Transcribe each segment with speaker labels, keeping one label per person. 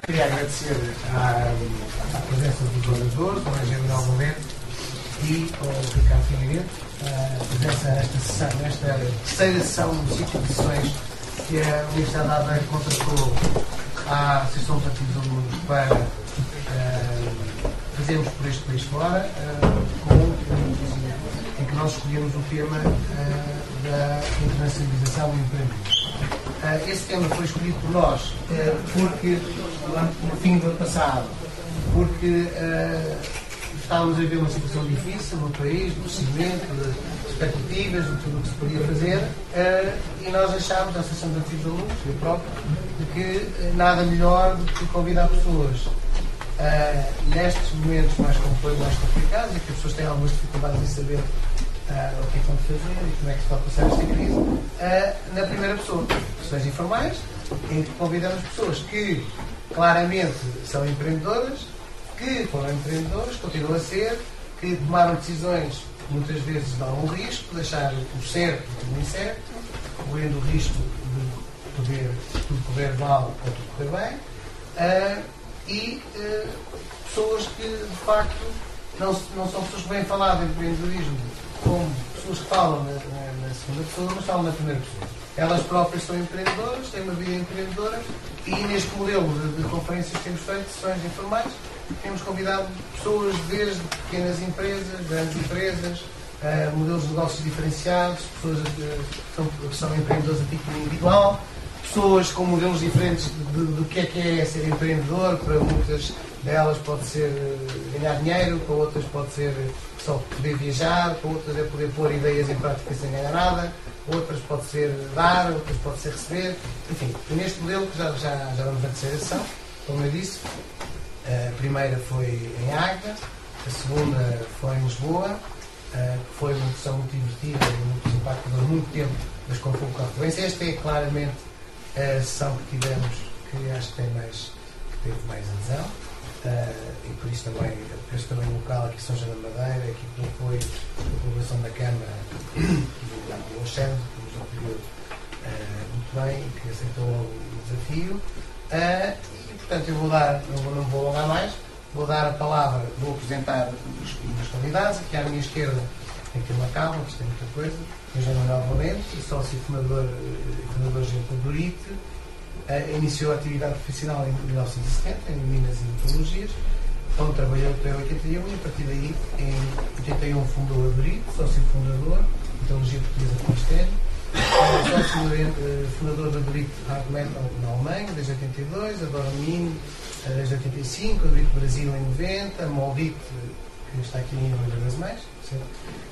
Speaker 1: Queria agradecer à presença dos oradores, ao engenheiro Manuel Valente e ao Ricardo Figueiredo, a presença nesta terceira sessão do ciclo de sessões que a Universidade de Aveiro contratou à Associação de Partidos Alunos para fazermos por este país fora, em que nós escolhemos o tema da internacionalização e empreendedorismo. Esse tema foi escolhido por nós porque, no fim do ano passado, porque estávamos a ver uma situação difícil no país, de crescimento, de expectativas, de tudo o que se podia fazer, e nós achámos, a Associação de Partidos Alunos, eu próprio, de que nada melhor do que convidar pessoas nestes momentos mais complexos, mais complicados, e que as pessoas têm algumas dificuldades em saber o que é que vão fazer e como é que se pode passar esta crise, na primeira pessoa. Questões informais, em que convidamos pessoas que claramente são empreendedoras, que foram empreendedores, continuam a ser, que tomaram decisões muitas vezes de algum risco, deixar o certo e o incerto, correndo o risco de poder tudo correr mal ou tudo correr bem, e pessoas que de facto não são pessoas que vêm falar de empreendedorismo como pessoas que falam na segunda pessoa, mas falam na primeira pessoa. Elas próprias são empreendedoras, têm uma vida empreendedora, e neste modelo de conferências que temos feito, sessões informais, temos convidado pessoas desde pequenas empresas, grandes empresas, modelos de negócios diferenciados, pessoas que são empreendedores a título individual, pessoas com modelos diferentes do que é ser empreendedor. Para muitas delas pode ser ganhar dinheiro, para outras pode ser só poder viajar, para outras é poder pôr ideias em prática sem ganhar nada, outras pode ser dar, outras pode ser receber, enfim, neste modelo que já vamos na terceira sessão, como eu disse. A primeira foi em Águeda, a segunda foi em Lisboa, que foi uma sessão muito divertida e muito simpática, durante muito tempo, mas com pouco afluência. Esta é claramente a sessão que tivemos, que acho que teve mais adesão, e por isso também, este também local aqui São João da Madeira, aqui com o apoio da população da Câmara do Alexandre, que nos apoiou muito bem e que aceitou o desafio. E portanto eu não vou alongar mais, vou dar a palavra, vou apresentar os convidados. Aqui à minha esquerda tem aqui uma calma, que tem muita coisa, o Engenheiro Manuel Valente, sócio fundador gerente do DORIT. Iniciou a atividade profissional em 1970 em Minas e Metalurgias, onde trabalhou até 81, e a partir daí em 81 fundou a DORIT, sócio fundador, Metalurgia Portuguesa do Ministério, sócio fundador da DORIT Hard Metal na Alemanha desde 82, a Doramin desde 85, a DORIT Brasil em 90, a Moldit, que está aqui em Oliveira das Mães,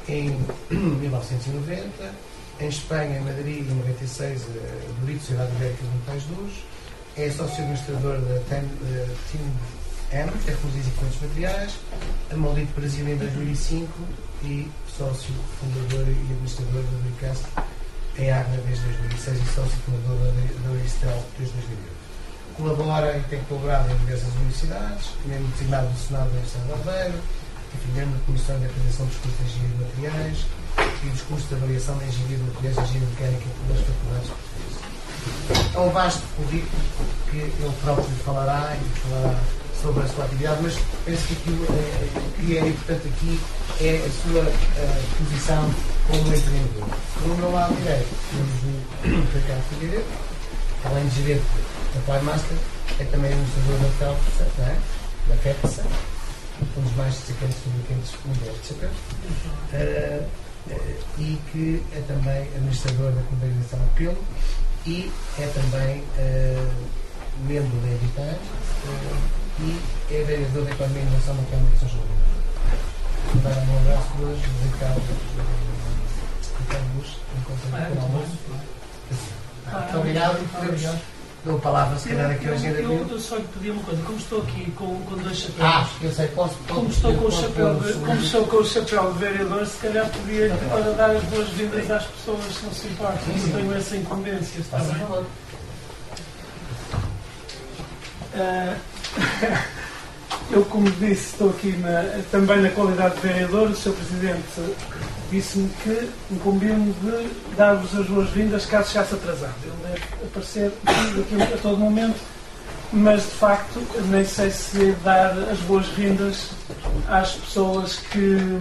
Speaker 1: em 1990, em Espanha, em Madrid, em 96, a DORIT, Sociedade Ibérica de Metais Duros, é sócio-administrador da Team M, Tecnologias e Equipamentos Materiais, a Moldit Brasil em 2005 e sócio fundador e administrador da Bricast em Águeda desde 2006 e sócio fundador da Uristel desde 2008. Colabora e tem colaborado em diversas universidades, membro designado do Senado da Universidade de Aveiro, membro da Comissão de Apresentação dos Cursos de Engenharia de Materiais e dos cursos de avaliação da Engenharia de Materiais e Engenharia Mecânica das faculdades portuguesas. É um vasto currículo que ele próprio falará sobre a sua atividade, mas penso que aquilo que é importante aqui é a sua posição como empreendedor. No meu lado direito temos o Ricardo Figueiredo, além de gerente da Playmaster, é também administrador da FEPSA, da FEPSA, um dos mais destacantes fabricantes mundiais de chapéus, e que é também administrador da Confederação Apelo e é também membro da Editar e é vereador da Economia e Inovação na Câmara de São João. Vou dar um abraço hoje, Ricardo Luz, encontramos com o almoço. Muito obrigado e podemos. Dou a palavra, se calhar, aqui hoje.
Speaker 2: Eu só lhe pedi uma coisa, como estou aqui com dois chapéus.
Speaker 1: Eu sei, posso.
Speaker 2: Como estou com o chapéu de vereador, se calhar podia para dar as boas-vindas às pessoas, se não se importa. Eu tenho essa incumbência, está bem? Eu, como disse, estou aqui também na qualidade de vereador. O Sr. Presidente disse-me que incumbiu-me de dar-vos as boas-vindas caso chegasse atrasado. Ele deve aparecer aqui a todo momento mas de facto nem sei se dar as boas-vindas às pessoas que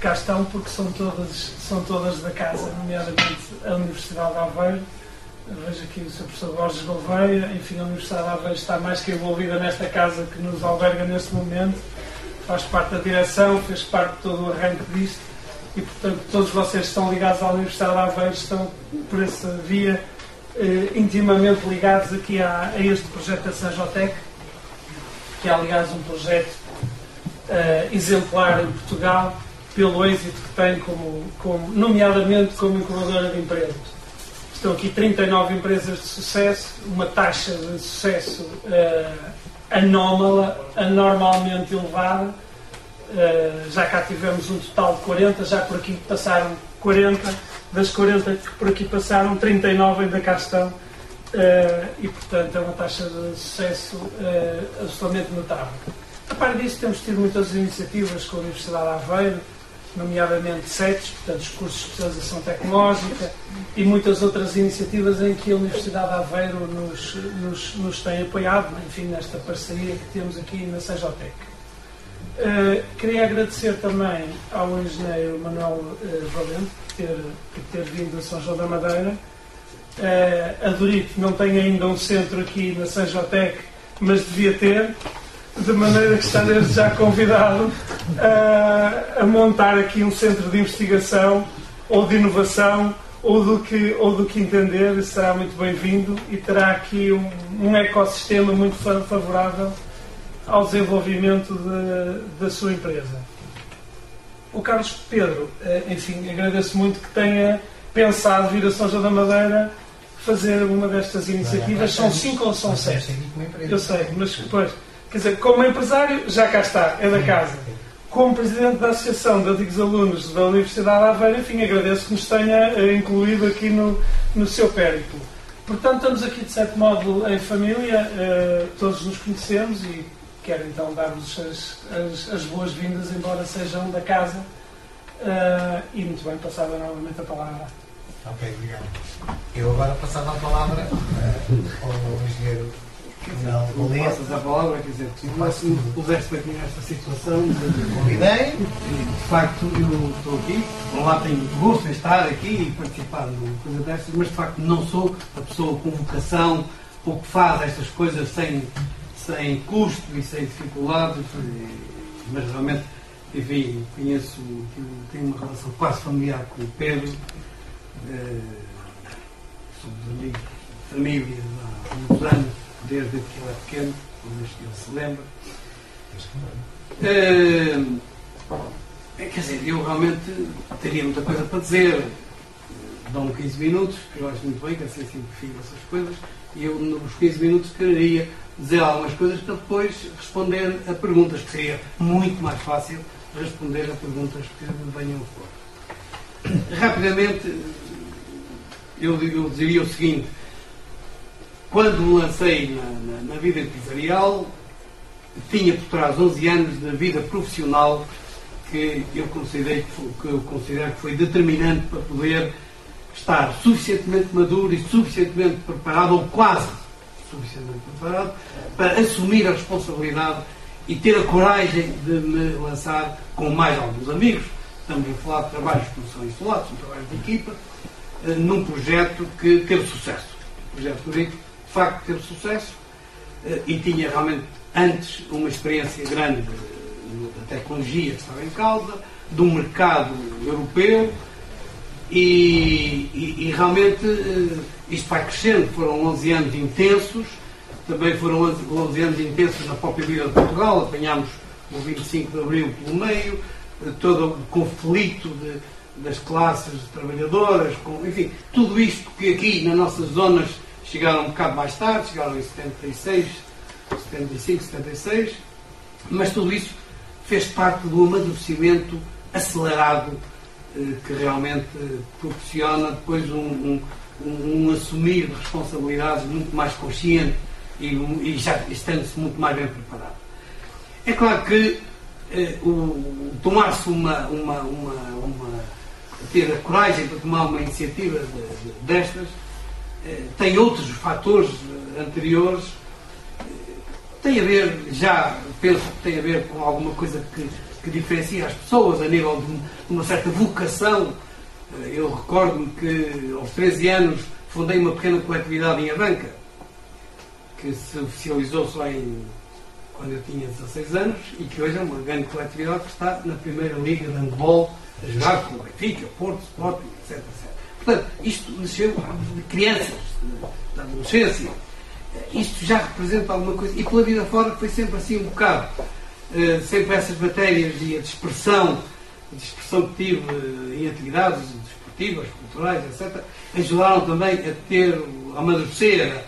Speaker 2: cá estão, porque são todas da casa, nomeadamente a Universidade de Aveiro. Vejo aqui o Sr. Professor Borges Gouveia, enfim, a Universidade de Aveiro está mais que envolvida nesta casa que nos alberga neste momento, faz parte da direção, fez parte de todo o arranque disto e, portanto, todos vocês que estão ligados à Universidade de Aveiro estão, por essa via, intimamente ligados aqui a este projeto da Sanjotec, que é, aliás, um projeto exemplar em Portugal, pelo êxito que tem, nomeadamente como incubadora de empresas. Estão aqui 39 empresas de sucesso, uma taxa de sucesso anómala, anormalmente elevada. Já cá tivemos um total de 40, já por aqui passaram 40, das 40 que por aqui passaram, 39 ainda cá estão, e portanto é uma taxa de sucesso absolutamente notável. A par disso, temos tido muitas iniciativas com a Universidade de Aveiro, nomeadamente CETES, portanto os cursos de especialização tecnológica, e muitas outras iniciativas em que a Universidade de Aveiro nos tem apoiado, enfim, nesta parceria que temos aqui na Sanjotec. Queria agradecer também ao engenheiro Manuel Valente por ter vindo a São João da Madeira. A Dorito não tem ainda um centro aqui na Sanjotec, mas devia ter, de maneira que está desde já convidado a montar aqui um centro de investigação ou de inovação ou do que entender. Será muito bem-vindo e terá aqui um ecossistema muito favorável ao desenvolvimento da sua empresa. O Carlos Pedro, enfim, agradeço muito que tenha pensado vir a São João da Madeira fazer uma destas iniciativas. São 5 ou são 7? Eu sei, mas depois, quer dizer, como empresário, já cá está, é da casa. Como presidente da Associação de Antigos Alunos da Universidade de Aveiro, enfim, agradeço que nos tenha incluído aqui no seu périplo. Portanto, estamos aqui, de certo modo, em família, todos nos conhecemos e quero então dar-vos as boas-vindas, embora sejam da casa, e muito bem, passava novamente a palavra.
Speaker 1: Ok, obrigado. Eu agora passava a palavra ao engenheiro Manuel Valente.
Speaker 3: Passas a palavra, quer dizer, tu me puseste aqui nesta situação de
Speaker 1: Convidei.
Speaker 3: de facto eu estou aqui, por lá tenho gosto em estar aqui e participar de uma coisa destas, mas de facto não sou a pessoa com vocação ou que faz estas coisas sem custo e sem dificuldades, mas realmente, enfim, tenho uma relação quase familiar com o Pedro, somos amigos de família há muitos anos, desde que ele é pequeno, desde que ele se lembra. Quer dizer, eu realmente teria muita coisa para dizer, dão-me 15 minutos, que eu acho muito bem, que assim simplifico essas coisas, e eu nos 15 minutos quereria dizer algumas coisas para depois responder a perguntas, que seria muito mais fácil responder a perguntas que me venham a pôr. Rapidamente, eu diria o seguinte: quando me lancei na vida empresarial, tinha por trás 11 anos de vida profissional que eu considero que foi determinante para poder estar suficientemente maduro e suficientemente preparado, ou quase suficientemente preparado, para assumir a responsabilidade e ter a coragem de me lançar com mais alguns amigos. Estamos a falar de trabalhos que não são isolados, são trabalhos de equipa, num projeto que teve sucesso. O projeto Dorito, de facto, teve sucesso e tinha realmente antes uma experiência grande da tecnologia que estava em causa, do mercado europeu e realmente isto vai crescendo. Foram 11 anos intensos, também foram 11 anos intensos na própria vida de Portugal. Apanhámos o 25 de Abril pelo meio, todo o conflito das classes trabalhadoras, enfim, tudo isto que aqui nas nossas zonas chegaram um bocado mais tarde, chegaram em 76, 75, 76, mas tudo isso fez parte do amadurecimento acelerado que realmente proporciona depois um assumir de responsabilidades muito mais consciente e já estando-se muito mais bem preparado. É claro que tomar-se ter a coragem para tomar uma iniciativa destas tem outros fatores anteriores Tem a ver, penso que tem a ver com alguma coisa que diferencia as pessoas a nível de uma certa vocação. Eu recordo-me que aos 13 anos fundei uma pequena coletividade em Avanca, que se oficializou só quando eu tinha 16 anos e que hoje é uma grande coletividade que está na primeira liga de handball a jogar com o Benfica, Porto, Sporting, etc, etc. Portanto, isto nasceu de crianças, da adolescência. Isto já representa alguma coisa. E pela vida fora foi sempre assim um bocado. Sempre essas matérias e a dispersão que tive em atividades desportivas, culturais, etc., ajudaram também a amadurecer,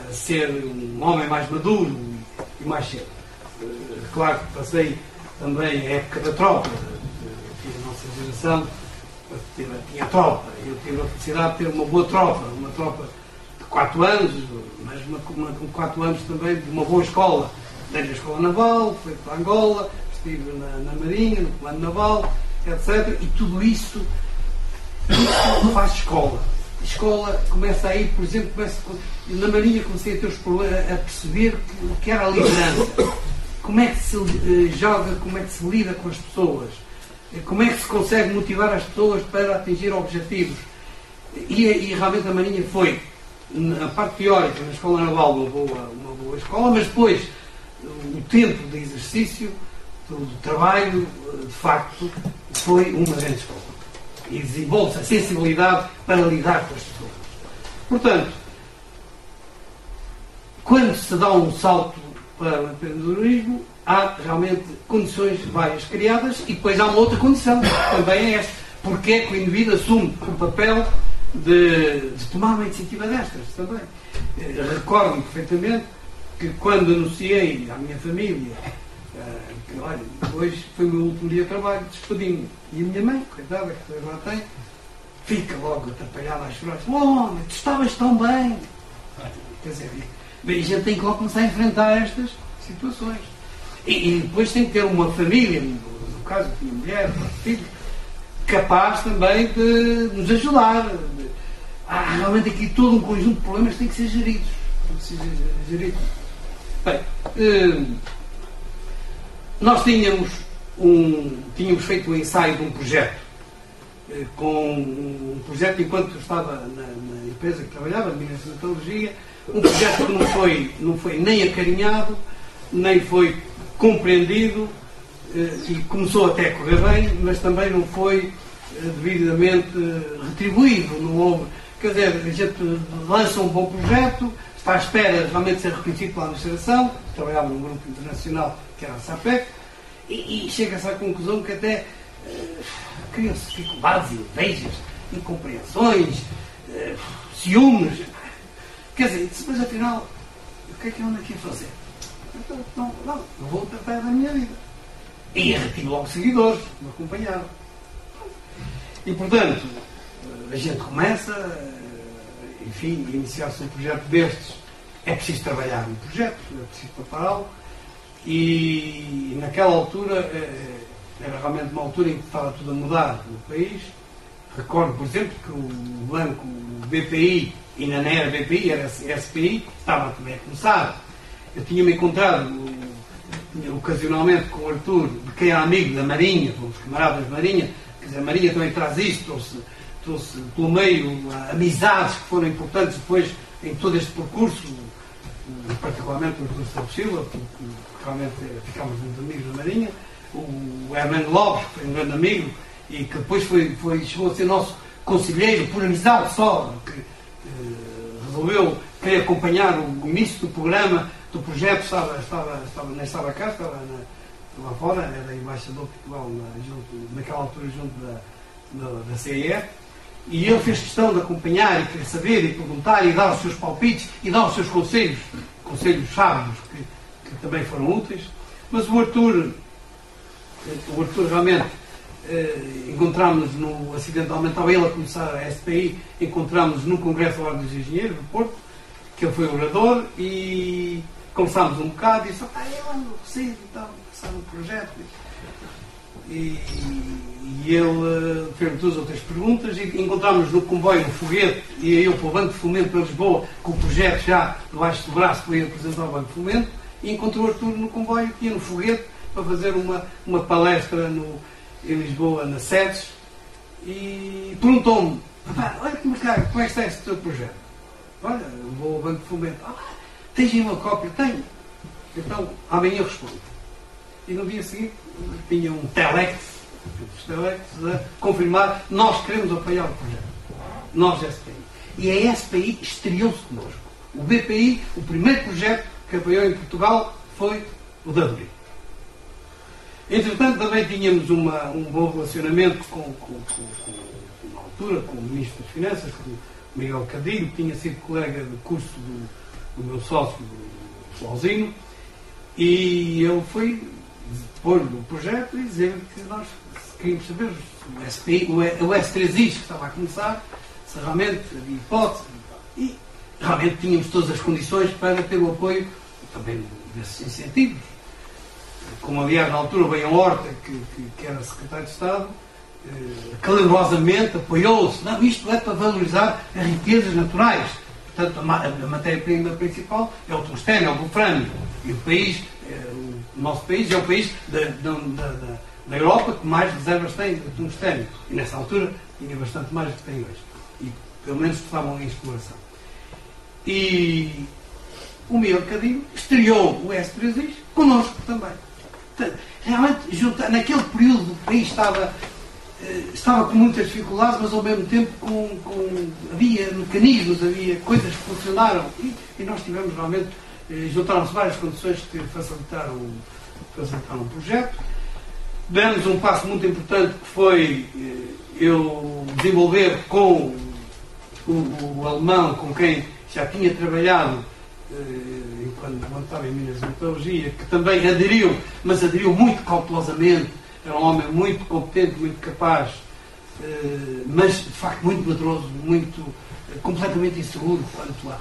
Speaker 3: a ser um homem mais maduro e mais cedo. Claro que passei também a época da tropa, a nossa geração tinha tropa. Eu tive a felicidade de ter uma boa tropa, uma tropa de 4 anos, mas com 4 anos também de uma boa escola. Dei na escola naval, fui para Angola, estive na Marinha, no Comando Naval, etc. E tudo isso faz escola. A escola começa aí, por exemplo, na Marinha comecei a ter os problemas, a perceber o que era a liderança. Como é que se joga, como é que se lida com as pessoas. Como é que se consegue motivar as pessoas para atingir objetivos. E realmente a Marinha foi, na parte teórica, na Escola Naval, uma boa escola, mas depois o tempo de exercício, do trabalho, de facto, foi uma grande escola. E desenvolve-se a sensibilidade para lidar com as pessoas. Portanto, quando se dá um salto para o empreendedorismo, há realmente condições várias criadas e depois há uma outra condição, também é esta. Porque é que o indivíduo assume o papel de tomar uma iniciativa destas também. Recordo-me perfeitamente que quando anunciei à minha família que, olha, hoje foi o meu último dia de trabalho, despedi-me. E a minha mãe, coitada, que agora tem, fica logo atrapalhada a chorar. Oh, tu estavas tão bem. Quer dizer, a gente tem que logo começar a enfrentar estas situações. E depois tem que ter uma família, no caso eu tinha mulher, filhos, capaz também de nos ajudar. Há realmente aqui todo um conjunto de problemas que têm que ser geridos. Bem, nós tínhamos feito o ensaio de um projeto, com um projeto enquanto eu estava na empresa que trabalhava, na Migração de Metalurgia, um projeto que não foi nem acarinhado, nem foi compreendido, e começou até a correr bem, mas também não foi devidamente retribuído. Não houve, quer dizer, a gente lança um bom projeto, está à espera realmente de ser reconhecido pela administração, trabalhava num grupo internacional que era a SAPEC, e chega-se à conclusão que até criam-se dificuldades, invejas, incompreensões, ciúmes. Quer dizer, depois afinal, o que é que eu ando aqui a fazer? Então, não vou tratar da minha vida. E retiro logo seguidores, me acompanharam. E portanto, a gente começa, enfim, a iniciar-se um projeto destes, é preciso trabalhar no projeto, é preciso prepará-lo. E naquela altura, era realmente uma altura em que estava tudo a mudar no país. Recordo, por exemplo, que o banco, o BPI, e não era BPI, era SPI, estava também a começar. Eu tinha-me encontrado ocasionalmente com o Arthur, de quem era amigo da Marinha, os camaradas da Marinha, quer dizer, a Marinha também traz isto, trouxe pelo meio amizades que foram importantes depois em todo este percurso, particularmente o Arthur Santos Silva, porque realmente ficámos muito amigos da Marinha, o Hernando Lopes, que foi um grande amigo, e que depois chegou a ser nosso conselheiro, por amizade só, que resolveu querer acompanhar o início do programa, do projeto, nem estava cá, estava lá fora, era embaixador de Portugal naquela altura junto da CIE, e ele fez questão de acompanhar e querer saber e perguntar e dar os seus palpites e dar os seus conselhos sábios que também foram úteis. Mas o Arthur realmente encontramos-nos acidentalmente, estava ele a começar a SPI, encontramos-nos num congresso da Ordem dos Engenheiros do Porto, que ele foi orador, e conversámos um bocado e disse, eu ando cedo e tal, começar um projeto. E ele fez duas ou três perguntas e encontramos no comboio, no foguete, e eu para o Banco de Fomento para Lisboa, com o projeto já debaixo do braço para ir apresentar ao Banco de Fomento, e encontrou o Artur no comboio, que ia no foguete para fazer uma palestra em Lisboa, na SEDES, e perguntou-me: olha como é que está esse teu projeto? Olha, vou ao Banco de Fomento. Tens aí uma cópia? Tenho. Então, amanhã eu respondo. E no dia seguinte tinha um telex a confirmar: nós queremos apoiar o projeto. Nós, SPI. E a SPI estreou-se connosco. O BPI, o primeiro projeto que apoiou em Portugal foi o da Durite. Entretanto, também tínhamos um bom relacionamento na altura, com o Ministro das Finanças, com o Miguel Cadilho, que tinha sido colega de curso do meu sócio, do Alzino, e ele foi pôr-lhe o projeto e dizer que nós queríamos saber o SPI, o S3I que estava a começar, se realmente havia hipótese, e realmente tínhamos todas as condições para ter o apoio também desses incentivos. Como, aliás, na altura, o Bem Horta, que era secretário de Estado, calorosamente apoiou-se. Não, isto é para valorizar as riquezas naturais. Portanto, a matéria-prima principal é o tungstênio, é o wolframio. E o nosso país é o país da Europa que mais reservas tem de tungstênio. E nessa altura tinha bastante mais do que tem hoje. E pelo menos estavam em exploração. E o Miguel Cadinho estreou o S3I connosco também. Portanto, realmente, naquele período o país estava com muitas dificuldades, mas ao mesmo tempo havia mecanismos, havia coisas que funcionaram, e nós tivemos realmente, juntaram-se várias condições que facilitaram o projeto. Demos um passo muito importante, que foi eu desenvolver com o alemão, com quem já tinha trabalhado quando estava em Minas de Metalurgia, que também aderiu, mas aderiu muito cautelosamente. Era um homem muito competente, muito capaz, mas de facto muito medroso, completamente inseguro quanto a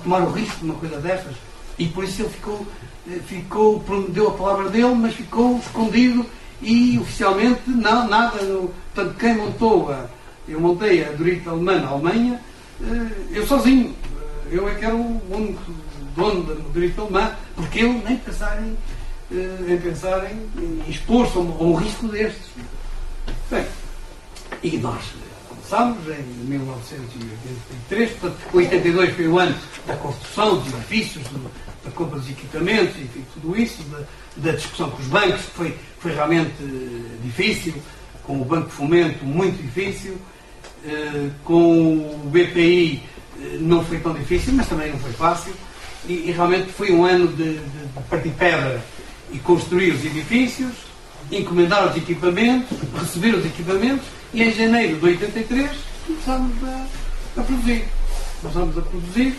Speaker 3: tomar o risco de uma coisa destas, e por isso ele deu a palavra dele, mas ficou escondido e oficialmente nada. Portanto, quem eu montei a Durite alemã na Alemanha, eu sozinho, eu é que era o único dono da Durite alemã, porque eu nem pensar em expor-se a um risco destes. Bem, e nós começámos em 1983, portanto, 82 foi o ano da construção dos edifícios, da compra dos equipamentos, enfim, tudo isso, da discussão com os bancos, que foi realmente difícil, com o Banco de Fomento muito difícil, com o BPI não foi tão difícil, mas também não foi fácil, e realmente foi um ano de partir pedra e construir os edifícios, encomendar os equipamentos, receber os equipamentos, e em janeiro de 83 começámos a produzir. Começámos a produzir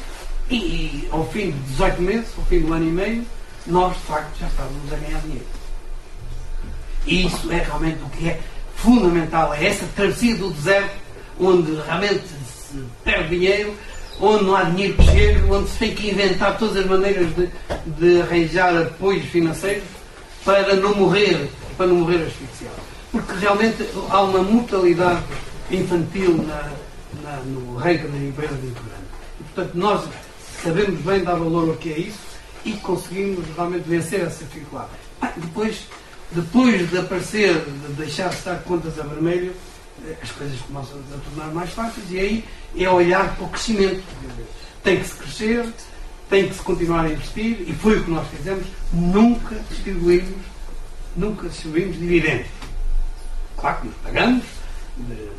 Speaker 3: e ao fim de 18 meses, ao fim do ano e meio, nós de facto já estávamos a ganhar dinheiro. E isso é realmente o que é fundamental, é essa travessia do deserto, onde realmente se perde dinheiro, onde não há dinheiro que chegue, onde se tem que inventar todas as maneiras de arranjar apoios financeiros para não morrer asfixiado. Porque realmente há uma mortalidade infantil no reino das empresas muito grande. E, portanto, nós sabemos bem dar valor ao que é isso e conseguimos realmente vencer essa dificuldade. Depois de aparecer, de deixar de estar contas a vermelho, as coisas começam a tornar mais fáceis, e aí é olhar para o crescimento. Tem que se crescer, tem que se continuar a investir, e foi o que nós fizemos. Nunca distribuímos dividendos. Claro que nos pagamos de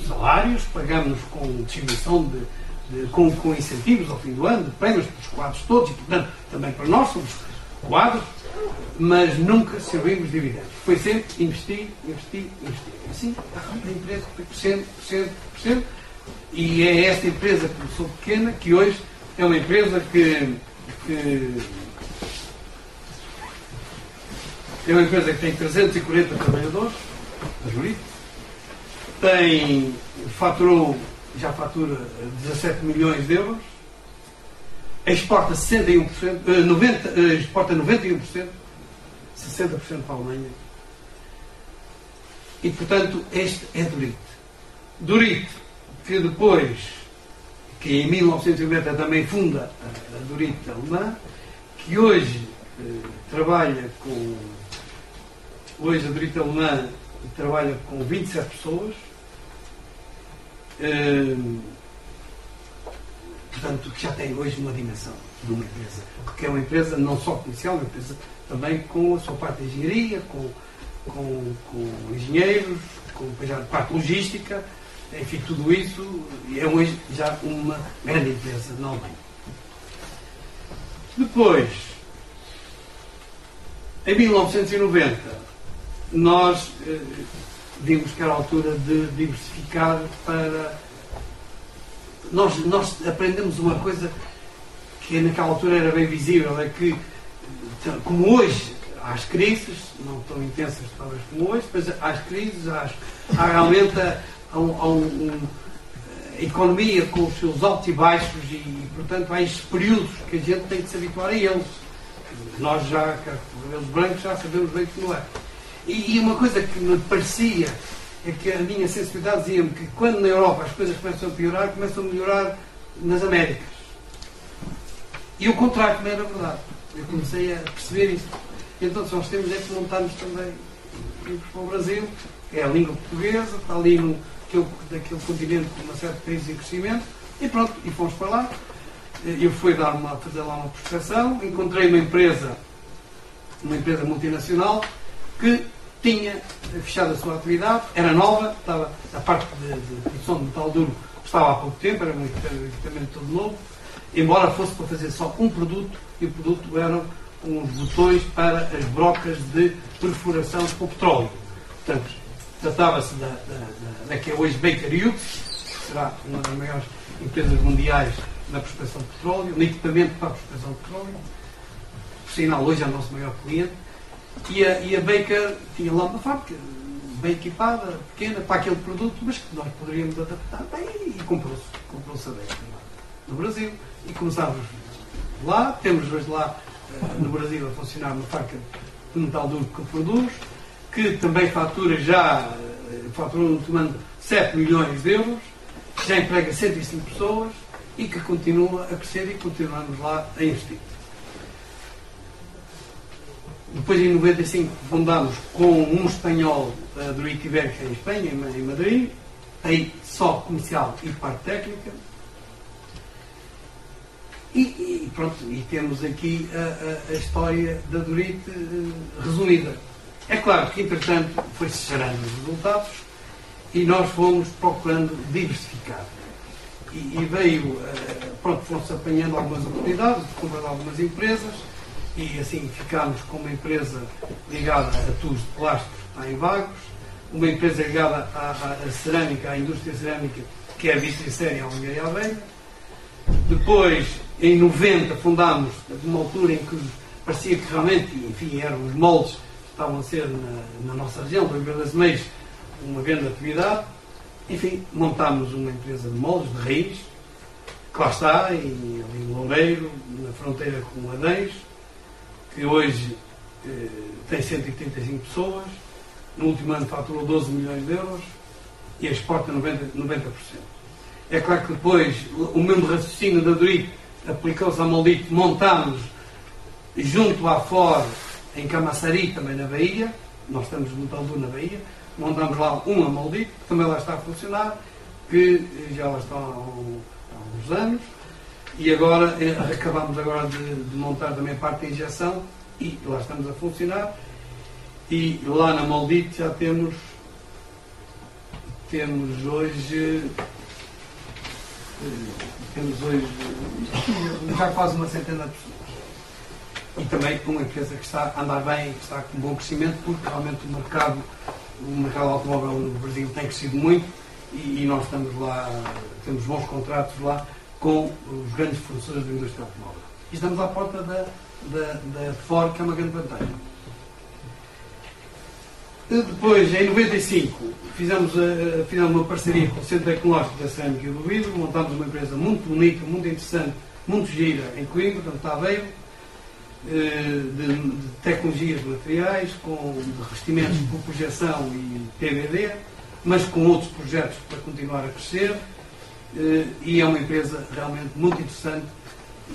Speaker 3: salários, pagamos com distribuição com incentivos ao fim do ano, de prémios para os quadros todos, e portanto também para nós somos quadros, mas nunca servimos dividendos. Foi sempre investir. Assim, a empresa foi crescendo, e é esta empresa que começou pequena, que hoje é uma empresa que tem 340 trabalhadores, a Durite, já fatura 17 milhões de euros, exporta 61%, exporta 91%, 60% para a Alemanha. E, portanto, este é Durite. Durite, que depois, que em 1990 também funda a Durite alemã, que hoje trabalha com... Hoje a Durit Alemã trabalha com 27 pessoas. Portanto, que já tem hoje uma dimensão de uma empresa. Porque é uma empresa não só comercial, é uma empresa também com a sua parte de engenharia, com engenheiros, com a parte logística, enfim, tudo isso é hoje já uma grande empresa na Alemanha. Depois, em 1990, nós vimos que era a altura de diversificar para... Nós aprendemos uma coisa que naquela altura era bem visível, é que, como hoje, há as crises, não tão intensas talvez como hoje, mas há as crises, há realmente a economia com os seus altos e baixos e, portanto, há estes períodos que a gente tem que se habituar a eles. Nós já, cabelos brancos, já sabemos bem que não é. E uma coisa que me parecia é que a minha sensibilidade dizia-me que quando na Europa as coisas começam a piorar, começam a melhorar nas Américas. E o contrário também era verdade. Eu comecei a perceber isso. Então nós temos é que montar-nos também para o Brasil, que é a língua portuguesa, está ali daquele continente com uma certa crise de crescimento, e pronto, e fomos para lá. Eu fui fazer lá uma prospecção, encontrei uma empresa multinacional que tinha fechado a sua atividade, era nova, estava, a parte de produção de metal duro estava há pouco tempo, era um equipamento todo novo, embora fosse para fazer só um produto, e o produto eram uns botões para as brocas de perfuração para o petróleo. Portanto, tratava-se da que é hoje Baker Hughes, que será uma das maiores empresas mundiais na prospecção de petróleo, no equipamento para a prospecção de petróleo, por sinal hoje é o nosso maior cliente. E a Baker tinha lá uma fábrica bem equipada, pequena, para aquele produto, mas que nós poderíamos adaptar bem, e comprou-se a Baker no Brasil. E começámos lá, temos hoje lá no Brasil a funcionar uma fábrica de metal duro que produz, que também fatura no tomando 7 milhões de euros, que já emprega 105 pessoas e que continua a crescer e continuamos lá a investir. Depois, em 95, fundámos com um espanhol a Durit Ibérica em Espanha, em Madrid, aí só comercial e parte técnica. E pronto, e temos aqui a história da Durit resumida. É claro que, entretanto, foi-se gerando os resultados e nós fomos procurando diversificar. E veio, pronto, foram-se apanhando algumas oportunidades de comprar algumas empresas. E assim ficámos com uma empresa ligada a tubos de plástico, está em Vagos, uma empresa ligada à cerâmica, à indústria cerâmica, que é a Vitricéria, a Hungria e a Aveia. Depois, em 90, fundámos, numa altura em que parecia que realmente, enfim, eram os moldes que estavam a ser na nossa região, para Vila das Meias, uma grande atividade. Enfim, montámos uma empresa de moldes, de raiz, que lá está, ali em Loureiro, na fronteira com Adães, que hoje tem 135 pessoas, no último ano faturou 12 milhões de euros e exporta 90%. É claro que depois o mesmo raciocínio da Durit aplicou-se à Moldite, montámos junto à FOR em Camaçari, também na Bahia, nós estamos no metal duro na Bahia, montámos lá uma Moldite, que também lá está a funcionar, que já lá está há uns anos. E agora, acabamos agora de montar também parte de injeção e lá estamos a funcionar. E lá na Moldite já temos hoje já quase uma centena de pessoas. E também uma empresa que está a andar bem, que está com bom crescimento, porque realmente o mercado automóvel no Brasil tem crescido muito e nós estamos lá, temos bons contratos lá com os grandes fornecedores da indústria automóvel. E estamos à porta da Ford, que é uma grande vantagem. Depois, em 95, fizemos uma parceria com o Centro Tecnológico da Cerâmica e do Vidro, montámos uma empresa muito bonita, muito interessante, muito gira em Coimbra, portanto, Aveiro, de tecnologias de materiais, de revestimentos por projeção e PVD, mas com outros projetos para continuar a crescer. E é uma empresa realmente muito interessante,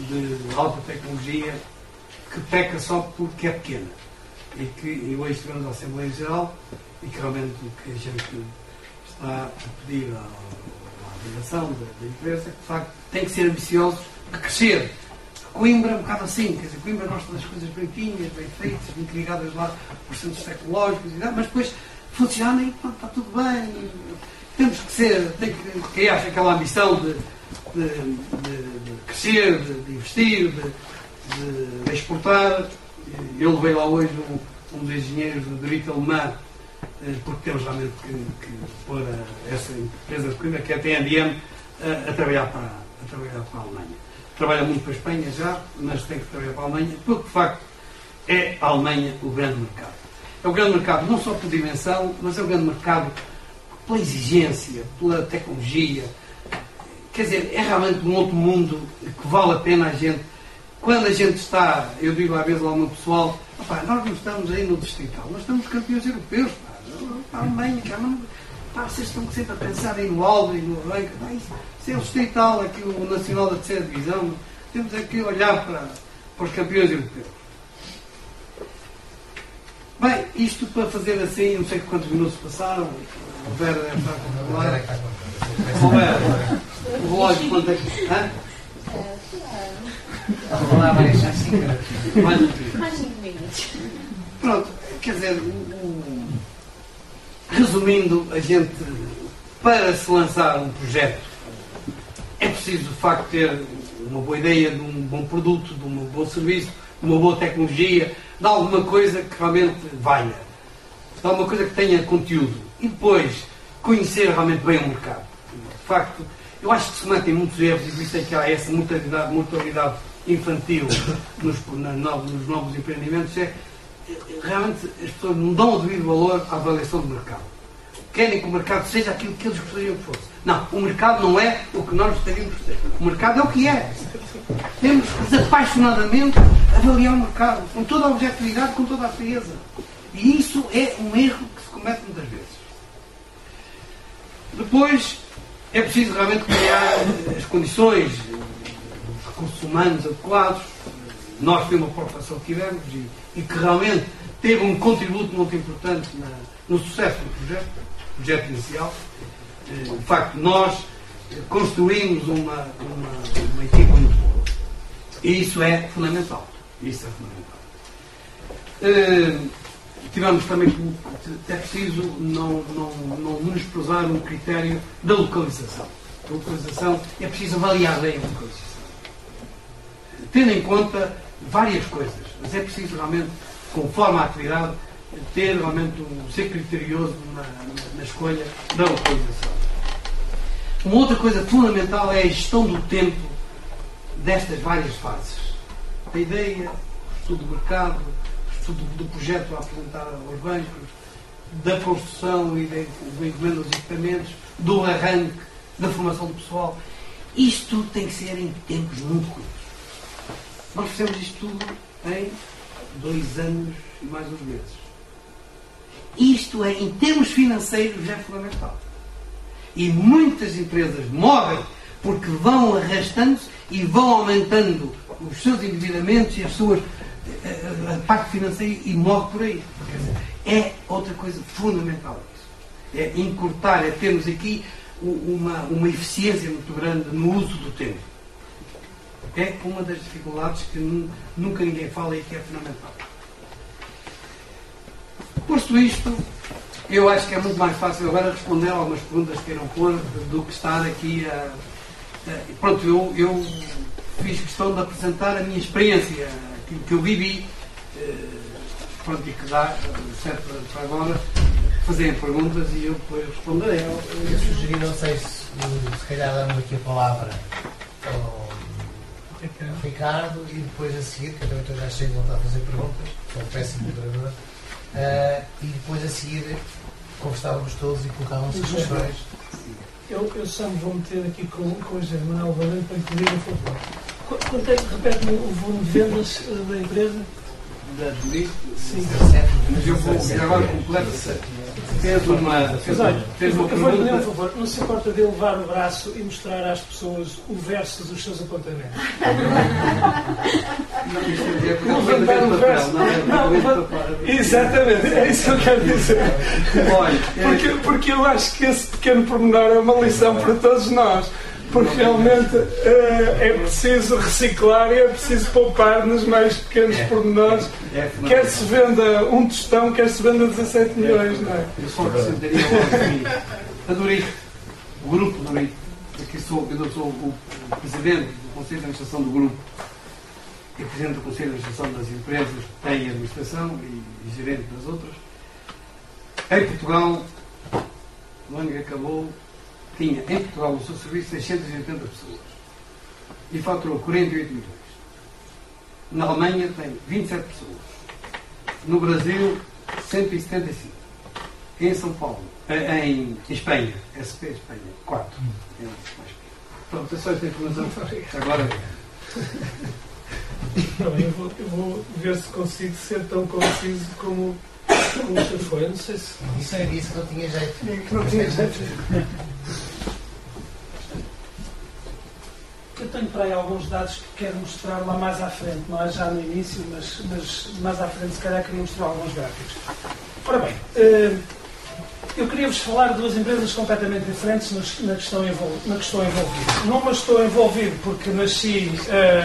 Speaker 3: de alta tecnologia, que peca só porque é pequena. E hoje estivemos na Assembleia Geral e que realmente o que a gente está a pedir à direção da empresa é que de facto tem que ser ambiciosos para crescer. Coimbra é um bocado assim, quer dizer, Coimbra gosta das coisas bonitinhas, bem feitas, muito ligadas lá aos centros tecnológicos, mas depois funciona e pronto, está tudo bem. Temos que ser, tem que criar aquela ambição de crescer, de investir, de exportar. Eu levei lá hoje um dos engenheiros do Rito Alemã, porque temos realmente que pôr essa empresa de Coimbra, que é a TNDM, a trabalhar para a Alemanha. Trabalha muito para a Espanha já, mas tem que trabalhar para a Alemanha, porque de facto é a Alemanha o grande mercado. É o grande mercado não só por dimensão, mas é o grande mercado pela exigência, pela tecnologia. Quer dizer, é realmente um outro mundo que vale a pena a gente. Quando a gente está, eu digo às vezes ao meu pessoal, nós não estamos aí no distrital, nós estamos campeões europeus, a Alemanha, vocês estão sempre a pensar aí no Aldo e no Arranca, isso é o distrital, aqui o Nacional da terceira divisão, temos aqui a olhar para os campeões europeus. Bem, isto para fazer assim, não sei quantos minutos passaram, o Vera deve estar a controlar. O relógio, quanto é que...
Speaker 1: Vamos lá, mais 5
Speaker 4: Mais 5 minutos.
Speaker 3: Pronto, quer dizer, resumindo, a gente, para se lançar um projeto, é preciso, de facto, ter uma boa ideia de um bom produto, de um bom serviço, de uma boa tecnologia, de alguma coisa que realmente valha, de alguma coisa que tenha conteúdo. E depois, conhecer realmente bem o mercado. De facto, eu acho que se cometem muitos erros, e por isso é que há essa mortalidade infantil nos novos empreendimentos, realmente as pessoas não dão o devido valor à avaliação do mercado. Querem que o mercado seja aquilo que eles gostariam que fosse. Não, o mercado não é o que nós gostaríamos de ser. O mercado é o que é. Temos que desapaixonadamente avaliar o mercado, com toda a objetividade, com toda a frieza. E isso é um erro que se comete muitas vezes. Depois, é preciso realmente criar as condições, os recursos humanos adequados. Nós foi uma preocupação que tivemos e que realmente teve um contributo muito importante no sucesso do projeto inicial. De facto, nós construímos uma equipa muito boa. E isso é fundamental. Tivemos também que é preciso não menosprezar um critério da localização. A localização, é preciso avaliar bem a localização. Tendo em conta várias coisas, mas é preciso realmente, conforme a atividade, ter realmente ser criterioso na escolha da localização. Uma outra coisa fundamental é a gestão do tempo destas várias fases. A ideia, o estudo do mercado, o estudo do projeto a apresentar aos bancos, da construção e do encomenda dos equipamentos, do arranque, da formação do pessoal. Isto tem que ser em tempos muito curtos. Nós fizemos isto tudo em 2 anos e mais uns meses. Isto é, em termos financeiros, é fundamental. E muitas empresas morrem porque vão arrastando-se e vão aumentando os seus endividamentos e a parte financeira e morre por aí. Quer dizer, é outra coisa fundamental. Isso. É encurtar, é termos aqui uma eficiência muito grande no uso do tempo. É uma das dificuldades que nunca ninguém fala e que é fundamental. Posto isto, eu acho que é muito mais fácil agora responder a algumas perguntas que queiram pôr do que estar aqui a... Pronto, eu fiz questão de apresentar a minha experiência, aquilo que eu vivi, pronto, e que dá, certo, para agora, fazerem perguntas e eu depois responderei.
Speaker 1: Eu sugeri, não sei se calhar damos aqui a palavra ao Ricardo e depois a seguir, que eu também estou já cheio de vontade de fazer perguntas, sou um péssimo moderador, e depois a seguir conversávamos todos e colocávamos as questões.
Speaker 2: Eu só me vou meter aqui com o José Manuel Valente para lhe pedir um favor. Quanto é que repete-me o volume de vendas da empresa?
Speaker 3: Da Delivery?
Speaker 2: Sim.
Speaker 3: Mas eu vou agora completo 7. fez uma
Speaker 2: pergunta. Um favor, não se importa de levar o braço e mostrar às pessoas o verso dos seus apontamentos? Levantar o verso. Exatamente, é isso que eu quero dizer. Porque eu acho que esse pequeno pormenor é uma lição para todos nós. Porque realmente é preciso reciclar e é preciso poupar nos mais pequenos pormenores. Quer se venda um tostão, quer se venda 17 milhões, não é?
Speaker 3: Eu só acrescentaria logo a Dorito, o grupo Dorito. Aqui eu sou o presidente do Conselho de Administração do grupo e presidente do Conselho de Administração das empresas que têm administração e gerente das outras. Em Portugal, no ano que acabou, tinha em Portugal no seu serviço 680 pessoas e faturou 48 milhões. Na Alemanha tem 27 pessoas. No Brasil, 175. Em São Paulo, em Espanha, SP Espanha, 4. Pronto, é só esta informação. Agora
Speaker 2: eu vou ver se consigo ser tão conciso como o senhor foi. Eu não sei se.
Speaker 1: Isso é isso que não tinha jeito.
Speaker 2: Não tinha jeito. Eu tenho para aí alguns dados que quero mostrar lá mais à frente, não é já no início, mas mais à frente se calhar queria mostrar alguns gráficos. Ora bem, eu queria-vos falar de duas empresas completamente diferentes na que estou envolvido. Numa estou envolvido porque nasci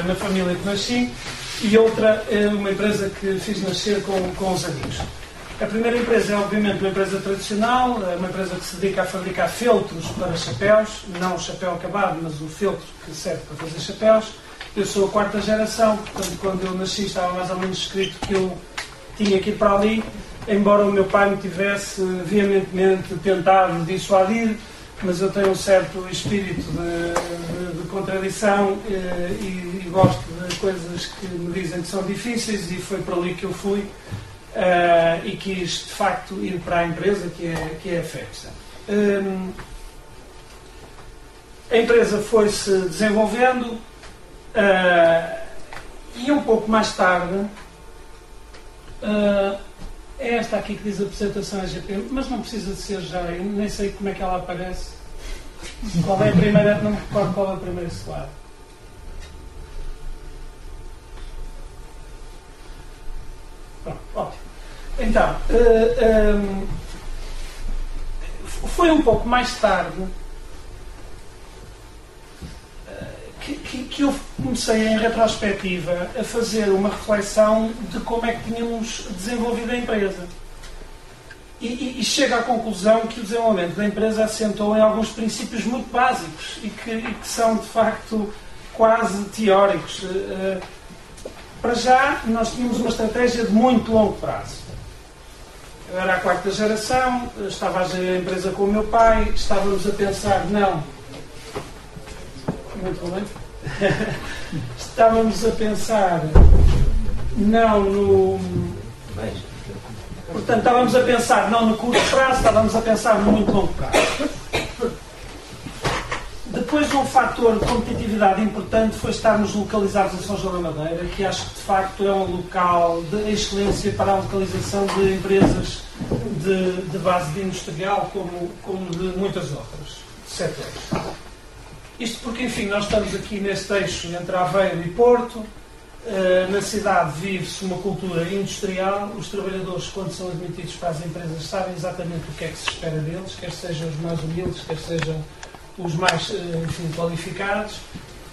Speaker 2: na família que nasci e outra é uma empresa que fiz nascer com os amigos. A primeira empresa é obviamente uma empresa tradicional, é uma empresa que se dedica a fabricar feltros para chapéus, não o chapéu acabado, mas o feltro que serve para fazer chapéus. Eu sou a quarta geração, portanto quando eu nasci estava mais ou menos escrito que eu tinha que ir para ali, embora o meu pai me tivesse veementemente tentado dissuadir, mas eu tenho um certo espírito de contradição e gosto de coisas que me dizem que são difíceis e foi para ali que eu fui. E quis de facto ir para a empresa que é a FEPSA. A empresa foi-se desenvolvendo e um pouco mais tarde é esta aqui que diz a apresentação AGP, mas não precisa de ser já, eu nem sei como é que ela aparece. Qual é a primeira? Não me recordo qual é a primeira slide. Pronto, ótimo. Então, foi um pouco mais tarde que eu comecei, em retrospectiva, a fazer uma reflexão de como é que tínhamos desenvolvido a empresa. E chego à conclusão que o desenvolvimento da empresa assentou em alguns princípios muito básicos e que são, de facto, quase teóricos. Para já, nós tínhamos uma estratégia de muito longo prazo. Eu era a quarta geração, estava a gerir a empresa com o meu pai, estávamos a pensar, muito bem, estávamos a pensar, portanto, estávamos a pensar não no curto prazo, estávamos a pensar no muito longo prazo. Depois, um fator de competitividade importante foi estarmos localizados em São João da Madeira, que acho que de facto é um local de excelência para a localização de empresas de base industrial, como de muitas outras setores. Isto porque, enfim, nós estamos aqui neste eixo entre Aveiro e Porto. Na cidade vive-se uma cultura industrial. Os trabalhadores, quando são admitidos para as empresas, sabem exatamente o que é que se espera deles, quer sejam os mais humildes, quer sejam os mais qualificados,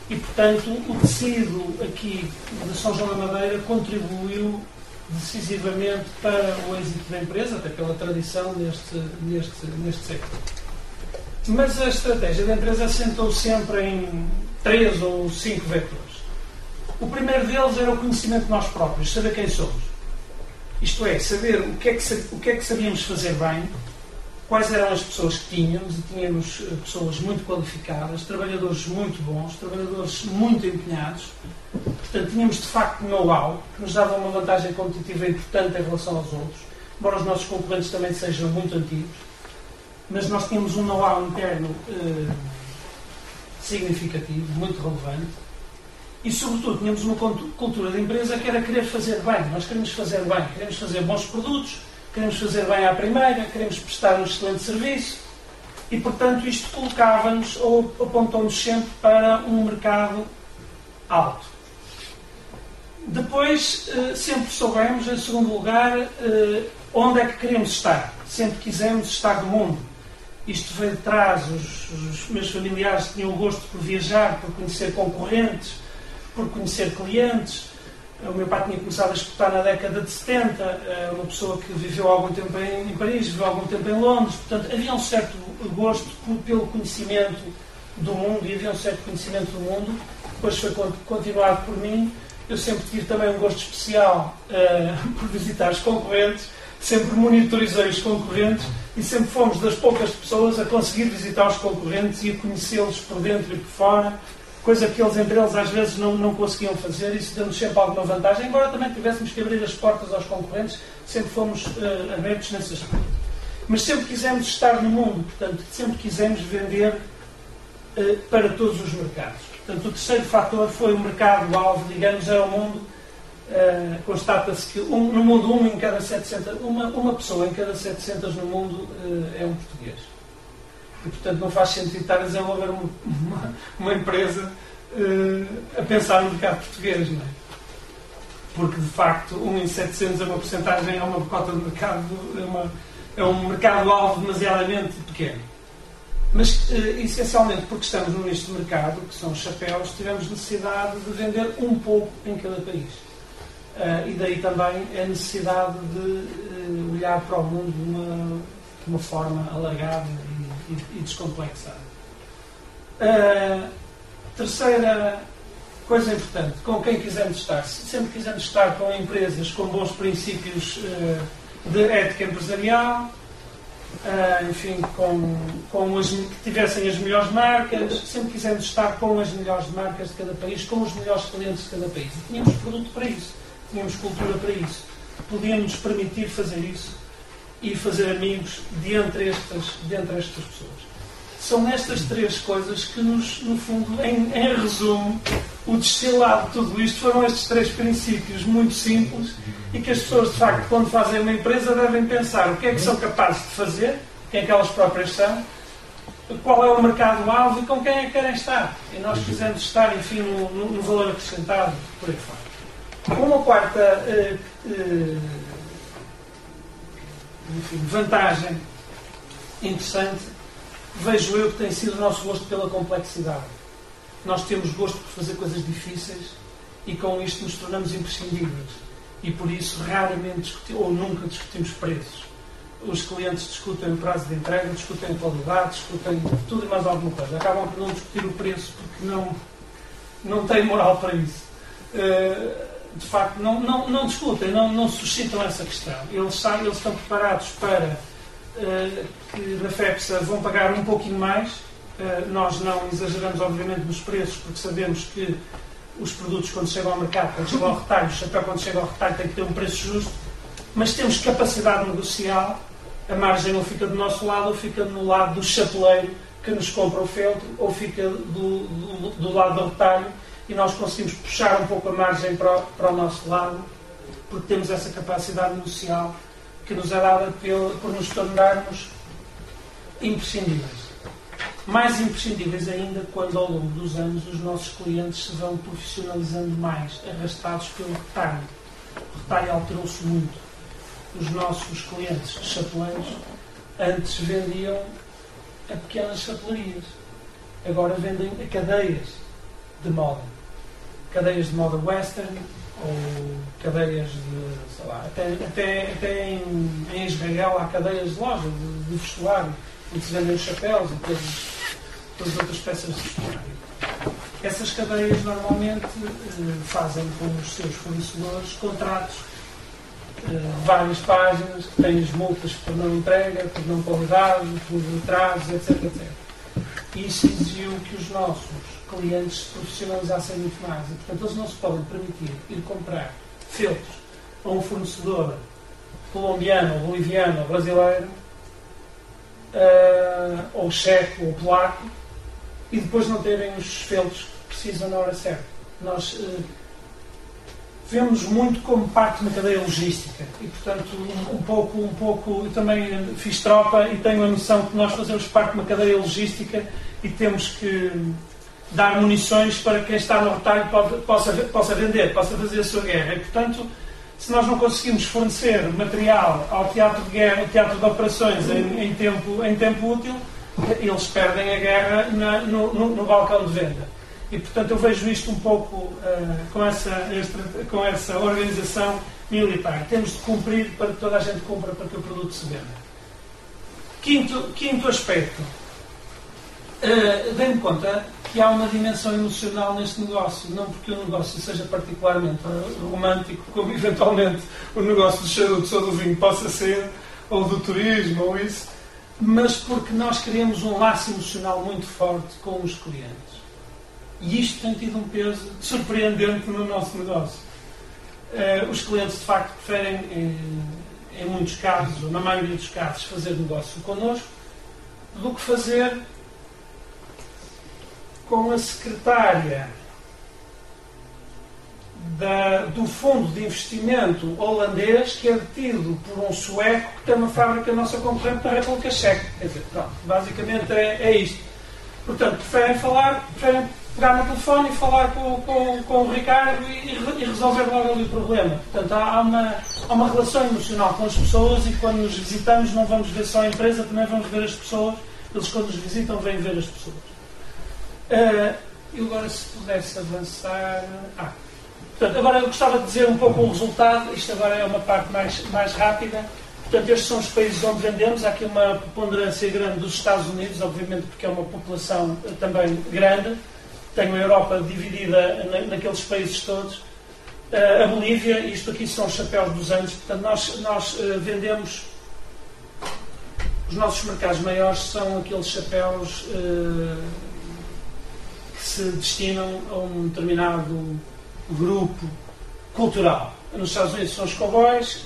Speaker 2: e portanto o tecido aqui de São João da Madeira contribuiu decisivamente para o êxito da empresa, até pela tradição neste setor. Mas a estratégia da empresa assentou sempre em 3 ou 5 vetores. O primeiro deles era o conhecimento de nós próprios, saber quem somos. Isto é, saber o que é que sabíamos fazer bem, quais eram as pessoas que tínhamos, e tínhamos pessoas muito qualificadas, trabalhadores muito bons, trabalhadores muito empenhados. Portanto, tínhamos de facto know-how, que nos dava uma vantagem competitiva importante em relação aos outros, embora os nossos concorrentes também sejam muito antigos, mas nós tínhamos um know-how interno significativo, muito relevante, e sobretudo tínhamos uma cultura de empresa que era querer fazer bem. Nós queremos fazer bem, queremos fazer bons produtos, queremos fazer bem à primeira, queremos prestar um excelente serviço e, portanto, isto colocava-nos ou apontou-nos sempre para um mercado alto. Depois, sempre soubemos, em segundo lugar, onde é que queremos estar. Sempre quisemos estar no mundo. Isto veio de trás, os meus familiares tinham o gosto por viajar, por conhecer concorrentes, por conhecer clientes. O meu pai tinha começado a exportar na década de 70, uma pessoa que viveu algum tempo em Paris, viveu algum tempo em Londres, portanto havia um certo gosto pelo conhecimento do mundo e havia um certo conhecimento do mundo. Depois foi continuado por mim. Eu sempre tive também um gosto especial por visitar os concorrentes, sempre monitorizei os concorrentes e sempre fomos das poucas pessoas a conseguir visitar os concorrentes e a conhecê-los por dentro e por fora, coisa que eles entre eles às vezes não conseguiam fazer. Isso deu-nos sempre alguma vantagem, embora também tivéssemos que abrir as portas aos concorrentes, sempre fomos abertos nesse aspecto. Mas sempre quisemos estar no mundo, portanto, sempre quisemos vender para todos os mercados. Portanto, o terceiro fator foi o mercado-alvo, digamos, era o mundo. Constata-se que no mundo uma pessoa em cada 700 no mundo é um português. E, portanto, não faz sentido estar a desenvolver uma empresa a pensar no mercado português, não é? Porque, de facto, 1 em 700 é uma porcentagem, é uma cota de mercado, é um mercado-alvo demasiadamente pequeno. Mas, essencialmente, porque estamos no nicho de mercado, que são os chapéus, tivemos necessidade de vender um pouco em cada país. E daí também a necessidade de olhar para o mundo de uma forma alargada e descomplexada. Terceira coisa importante, com quem quisermos estar. Sempre quisemos estar com empresas com bons princípios de ética empresarial, enfim, que tivessem as melhores marcas. Sempre quisemos estar com as melhores marcas de cada país, com os melhores clientes de cada país. E tínhamos produto para isso, tínhamos cultura para isso. Podíamos permitir fazer isso e fazer amigos de entre estas pessoas. São estas três coisas que no fundo, em resumo, o destilado de tudo isto foram estes três princípios muito simples e que as pessoas, de facto, quando fazem uma empresa, devem pensar o que é que são capazes de fazer, quem é que elas próprias são, qual é o mercado-alvo e com quem é que querem estar. E nós quisemos estar, enfim, no valor acrescentado, por aí fora. Uma quarta vantagem interessante, vejo eu, que tem sido o nosso gosto pela complexidade. Nós temos gosto por fazer coisas difíceis e com isto nos tornamos imprescindíveis. E por isso raramente discutimos, ou nunca discutimos preços. Os clientes discutem o prazo de entrega, discutem a qualidade, discutem tudo e mais alguma coisa. Acabam por não discutir o preço porque não têm moral para isso. De facto, não discutem, não suscitam essa questão. Eles estão preparados para que na FEPSA vão pagar um pouquinho mais. Nós não exageramos, obviamente, nos preços, porque sabemos que os produtos, quando chegam ao mercado, quando chegam ao retalho, o chapéu, quando chega ao retalho, tem que ter um preço justo, mas temos capacidade negocial. A margem ou fica do nosso lado ou fica no lado do chapeleiro que nos compra o feltro, ou fica do lado do retalho, e nós conseguimos puxar um pouco a margem para o nosso lado, porque temos essa capacidade negocial que nos é dada por nos tornarmos imprescindíveis. Mais imprescindíveis ainda quando, ao longo dos anos, os nossos clientes se vão profissionalizando mais, arrastados pelo retalho. O retalho alterou-se muito. Os nossos clientes chapeleiros antes vendiam a pequenas chapelarias. Agora vendem a cadeias de moda. Cadeias de moda western, ou cadeias de, sei lá, até em Israel há cadeias de loja de vestuário, onde se vendem os chapéus e todas as outras peças de vestuário. Essas cadeias normalmente fazem com os seus fornecedores contratos de várias páginas, que têm as multas por não entrega, por não qualidade, por atrasos, etc. E isso exigiu que os nossos clientes se profissionalizassem muito mais. E, portanto, eles não se podem permitir ir comprar feltros a um fornecedor colombiano, ou boliviano, ou brasileiro, ou checo, ou polaco, e depois não terem os feltros que precisam na hora certa. Nós vemos muito como parte de uma cadeia logística e, portanto, um pouco, eu também fiz tropa e tenho a noção que nós fazemos parte de uma cadeia logística e temos que dar munições para quem está no retalho possa vender, possa fazer a sua guerra. E, portanto, se nós não conseguimos fornecer material ao teatro de guerra, ao teatro de operações em tempo útil, eles perdem a guerra no balcão de venda. E, portanto, eu vejo isto um pouco com essa organização militar. Temos de cumprir para que toda a gente cumpra para que o produto se venda. Quinto aspecto. Dê-me conta que há uma dimensão emocional neste negócio. Não porque o negócio seja particularmente romântico, como eventualmente o negócio dos charutos ou do vinho possa ser, ou do turismo, ou isso, mas porque nós criamos um laço emocional muito forte com os clientes. E isto tem tido um peso surpreendente no nosso negócio. Os clientes, de facto, preferem, em muitos casos, ou na maioria dos casos, fazer negócio connosco do que fazer com a secretária do fundo de investimento holandês, que é detido por um sueco que tem uma fábrica nossa concorrente na República Checa. Quer dizer, pronto, basicamente é isto. Portanto, preferem pegar no telefone e falar com o Ricardo e resolver logo ali o problema. Portanto, há uma relação emocional com as pessoas e quando nos visitamos não vamos ver só a empresa, também vamos ver as pessoas. Eles, quando nos visitam, vêm ver as pessoas. E agora, se pudesse avançar... Portanto, agora eu gostava de dizer um pouco o resultado. Isto agora é uma parte mais rápida. Portanto, estes são os países onde vendemos. Há aqui uma preponderância grande dos Estados Unidos, obviamente porque é uma população também grande. Tenho a Europa dividida naqueles países todos. A Bolívia, isto aqui são os chapéus dos Andes. Portanto, nós vendemos... Os nossos mercados maiores são aqueles chapéus que se destinam a um determinado grupo cultural. Nos Estados Unidos são os cowboys,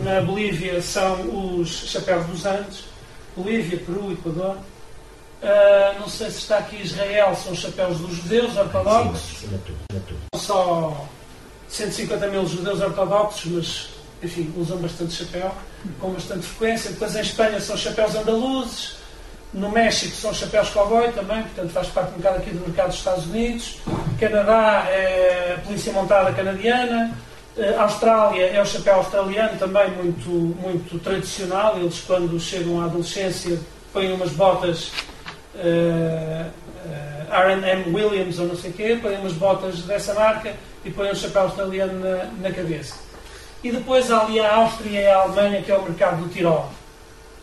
Speaker 2: na Bolívia são os chapéus dos Andes, Bolívia, Peru, Equador. Não sei se está aqui Israel, são os chapéus dos judeus ortodoxos. São só 150 mil judeus ortodoxos, mas, enfim, usam bastante chapéu, com bastante frequência. Depois em Espanha são chapéus andaluzes. No México são chapéus cowboy também, portanto faz parte um bocado aqui do mercado dos Estados Unidos. Canadá é a polícia montada canadiana. Austrália é o chapéu australiano, também muito tradicional. Eles, quando chegam à adolescência, põem umas botas R&M Williams ou não sei o quê, põem umas botas dessa marca e põem um chapéu australiano na cabeça. E depois há ali a Áustria e a Alemanha, que é o mercado do Tirol.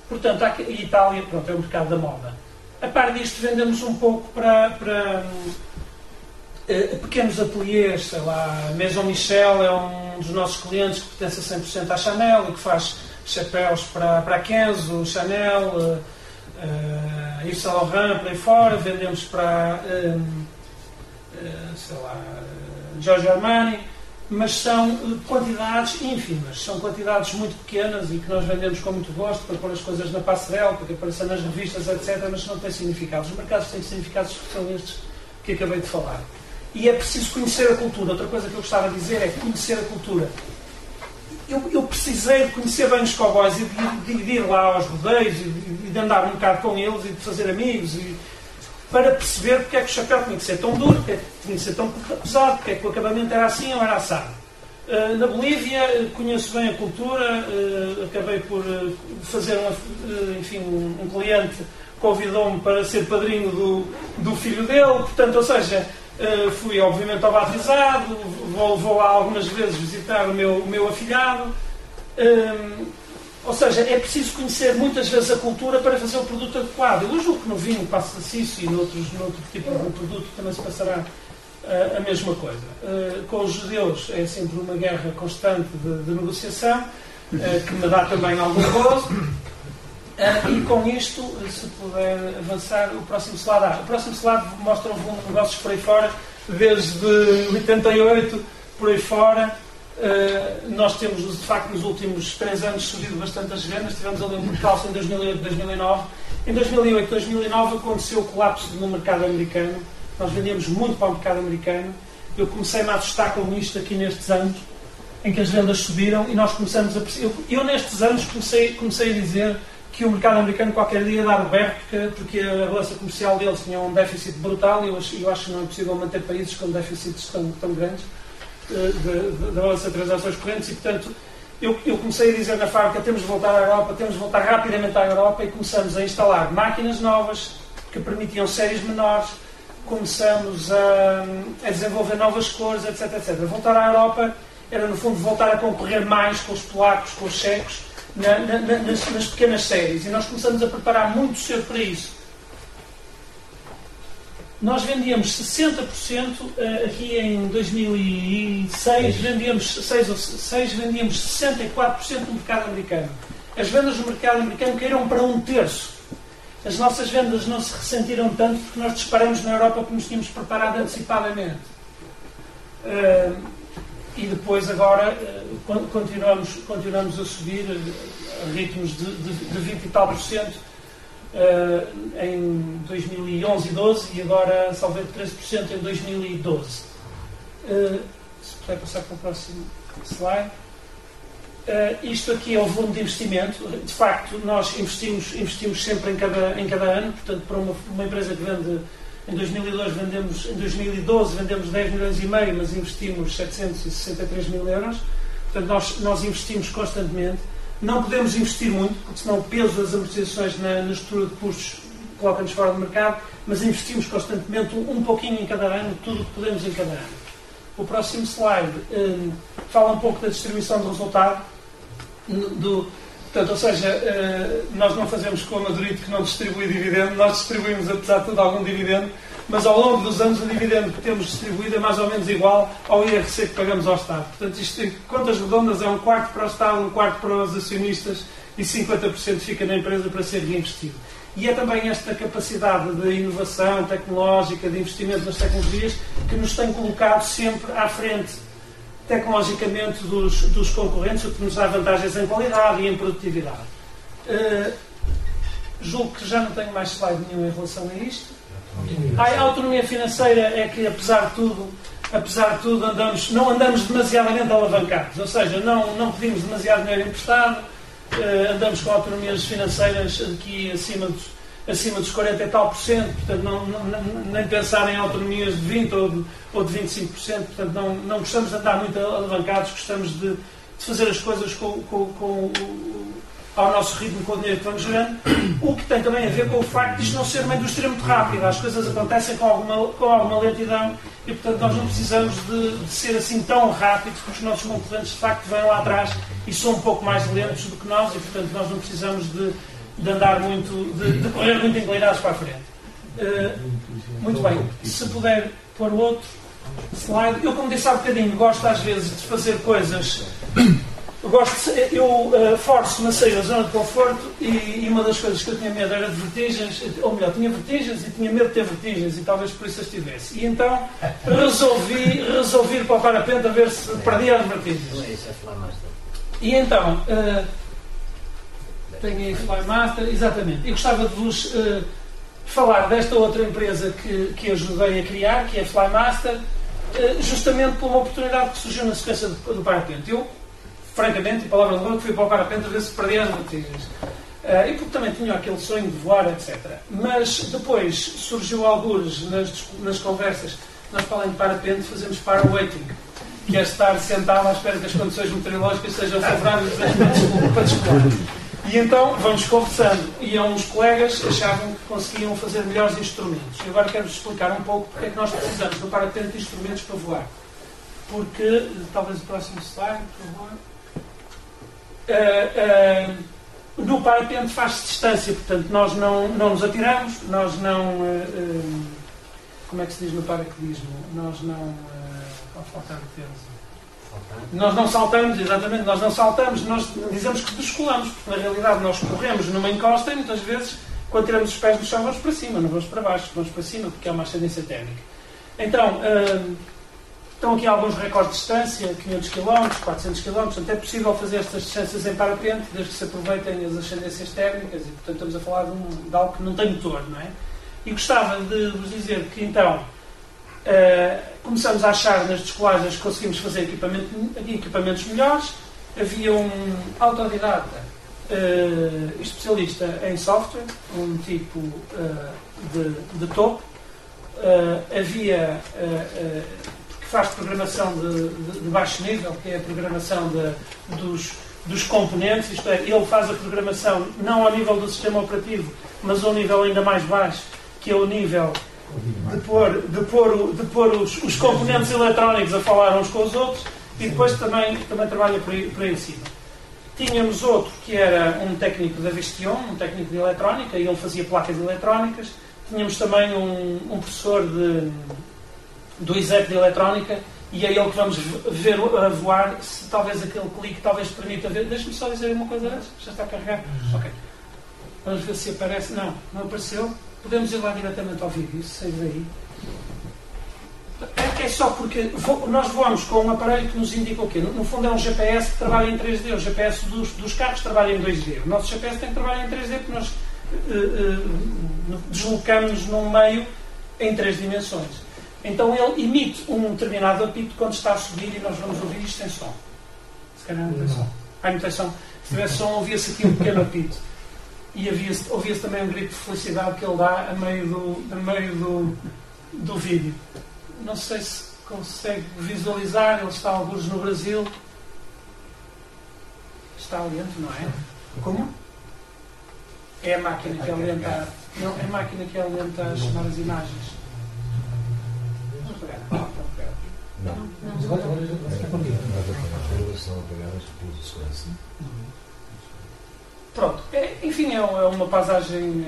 Speaker 2: Portanto, a Itália, pronto, é o mercado da moda. A par disto, vendemos um pouco para pequenos ateliês, sei lá, Maison Michel é um dos nossos clientes que pertence a 100% à Chanel e que faz chapéus para a Kenzo, Chanel, Yves Saint Laurent, para aí fora. Vendemos para, sei lá, Giorgio Armani. Mas são quantidades ínfimas, são quantidades muito pequenas e que nós vendemos com muito gosto para pôr as coisas na passarela, para que apareçam nas revistas, etc., mas não têm significado. Os mercados têm significados que são estes que acabei de falar. E é preciso conhecer a cultura. Outra coisa que eu gostava de dizer é conhecer a cultura. Eu precisei de conhecer bem os cowboys e de ir lá aos rodeios e de andar um bocado com eles e de fazer amigos para perceber porque é que o chapéu tinha que ser tão duro, porque é que tinha que ser tão pesado, porque é que o acabamento era assim ou era assado. Na Bolívia conheço bem a cultura, acabei por fazer um cliente convidou-me para ser padrinho do filho dele, portanto, ou seja, fui obviamente ao batizado, vou lá algumas vezes visitar o meu afilhado. Ou seja, é preciso conhecer muitas vezes a cultura para fazer o produto adequado. Eu julgo que no vinho passa-se isso e noutro tipo de produto também se passará a mesma coisa. Com os judeus é sempre uma guerra constante de negociação, que me dá também algum gozo. E com isto, se puder avançar, o próximo slide. O próximo slide mostra um volume de negócios por aí fora, desde 88 por aí fora. Nós temos, de facto, nos últimos 3 anos subido bastante as vendas. Tivemos ali um percalço em 2008 e 2009. Em 2008 e 2009 aconteceu o colapso no mercado americano. Nós vendíamos muito para o mercado americano. Eu comecei-me a assustar com isto aqui nestes anos. em que as vendas subiram e nós começamos a perceber. Eu nestes anos comecei a dizer que o mercado americano qualquer dia ia dar o berro, porque a balança comercial deles tinha um déficit brutal e eu acho que não é possível manter países com déficits tão grandes da balança de transações correntes e, portanto, eu comecei a dizer na fábrica temos de voltar à Europa, temos de voltar rapidamente à Europa e começamos a instalar máquinas novas que permitiam séries menores, começamos a desenvolver novas cores, etc, etc. Voltar à Europa era, no fundo, voltar a concorrer mais com os polacos, com os checos, nas pequenas séries. E nós começamos a preparar muito cedo para isso. Nós vendíamos 60%, aqui em 2006, vendíamos 64% no mercado americano. As vendas no mercado americano caíram para 1/3. As nossas vendas não se ressentiram tanto porque nós disparamos na Europa porque nos tínhamos preparado antecipadamente. E depois agora continuamos a subir a ritmos de 20 e tal % em 2011 e 12 e agora salvei 13% em 2012. Se puder passar para o próximo slide. Isto aqui é o volume de investimento. De facto, nós investimos sempre em cada ano. Portanto, para uma empresa que vende em 2012 vendemos 10 milhões e meio, mas investimos 763 mil euros. Portanto, nós investimos constantemente. Não podemos investir muito, porque senão o peso das amortizações na estrutura de custos coloca-nos fora do mercado, mas investimos constantemente um pouquinho em cada ano, tudo o que podemos em cada ano. O próximo slide fala um pouco da distribuição do resultado. Portanto, ou seja, nós não fazemos como a Dorito que não distribui dividendo, nós distribuímos apesar de tudo algum dividendo, mas ao longo dos anos o dividendo que temos distribuído é mais ou menos igual ao IRC que pagamos ao Estado. Portanto, isto, contas redondas, é 1/4 para o Estado, 1/4 para os acionistas e 50% fica na empresa para ser reinvestido. E é também esta capacidade de inovação tecnológica, de investimento nas tecnologias, que nos tem colocado sempre à frente tecnologicamente dos concorrentes, o que nos dá vantagens em qualidade e em produtividade. Julgo que já não tenho mais slide nenhum em relação a isto. A autonomia financeira é que, apesar de tudo, não andamos demasiadamente alavancados, ou seja, não pedimos demasiado dinheiro emprestado, andamos com autonomias financeiras aqui acima dos 40 e tal %, portanto nem pensar em autonomias de 20% ou de 25%, portanto não gostamos de andar muito alavancados, gostamos de fazer as coisas ao nosso ritmo, com o dinheiro que vamos gerando, o que tem também a ver com o facto de isto não ser uma indústria muito rápida, as coisas acontecem com alguma lentidão e, portanto, nós não precisamos de ser assim tão rápidos, porque os nossos concorrentes, de facto, vêm lá atrás e são um pouco mais lentos do que nós e, portanto, nós não precisamos de andar muito, de correr muito inclinados para a frente. Muito bem, se puder pôr o outro slide. Eu, como disse há bocadinho, gosto às vezes de fazer coisas... Eu forço-me a sair da zona de conforto e uma das coisas que eu tinha medo era de vertigens, ou melhor, tinha vertigens e tinha medo de ter vertigens e talvez por isso as tivesse. E então resolvi ir para o parapente a ver se perdia as vertigens. E então, tenho aí Flymaster, exatamente. E gostava de vos falar desta outra empresa que ajudei a criar, que é a Flymaster, justamente por uma oportunidade que surgiu na sequência do parapente. Eu, francamente, e palavra de honra, fui para o parapente a ver se perdia as vertigens. E porque também tinha aquele sonho de voar, etc. Mas depois surgiu algures nas conversas, nós para além de parapente fazemos para-waiting, que é estar sentado à espera que as condições meteorológicas sejam favoráveis para descolar. E então vamos conversando. E uns colegas achavam que conseguiam fazer melhores instrumentos. E agora quero-vos explicar um pouco porque é que nós precisamos do parapente de instrumentos para voar. Porque, talvez o próximo slide, por favor. No parapente faz-se distância, portanto nós não nos atiramos, nós não como é que se diz no paraquedismo? Nós não nós não saltamos, exatamente, nós não saltamos, nós dizemos que descolamos, porque na realidade nós corremos numa encosta e muitas vezes quando tiramos os pés do chão vamos para cima, não vamos para baixo, vamos para cima porque é uma ascendência térmica. Então estão aqui alguns recordes de distância, 500 km, 400 km, portanto é possível fazer estas distâncias em parapente, desde que se aproveitem as ascendências térmicas, e portanto estamos a falar de algo que não tem motor, não é? E gostava de vos dizer que então, Começamos a achar nas descolagens que conseguimos fazer equipamentos melhores. Havia um autodidata especialista em software, um tipo de topo. Havia que faz programação de baixo nível, que é a programação dos componentes, isto é, ele faz a programação não ao nível do sistema operativo, mas ao nível ainda mais baixo, que é o nível de pôr os componentes eletrónicos a falar uns com os outros, e depois também trabalha por aí acima. Tínhamos outro que era um técnico da Vistion, um técnico de eletrónica, e ele fazia placas eletrónicas. Tínhamos também um professor do ISEP de eletrónica, e é ele que vamos ver a voar, se talvez aquele clique talvez permita ver. Deixa-me só dizer uma coisa antes, já está a carregar. Ok. Vamos ver se aparece. Não apareceu. Podemos ir lá diretamente ao vídeo, isso sai daí. É só porque nós voamos com um aparelho que nos indica o quê? No fundo é um GPS que trabalha em 3D. O GPS dos carros trabalha em 2D. O nosso GPS tem que trabalhar em 3D porque nós deslocamos num meio em 3 dimensões. Então ele emite um determinado apito quando está a subir e nós vamos ouvir isto sem som. Se calhar não tem som. Não tem som. Se tivesse som, ouvia-se aqui um pequeno apito. E ouvia-se também um grito de felicidade que ele dá a meio do vídeo. Não sei se consegue visualizar, ele está alguns no Brasil. Está lento, não é? Como? É a máquina que alienta. Não, é a máquina que alienta as chamadas imagens.
Speaker 5: Mas agora já está comigo. As são apagadas por segurança.
Speaker 2: Pronto. Enfim, é uma paisagem.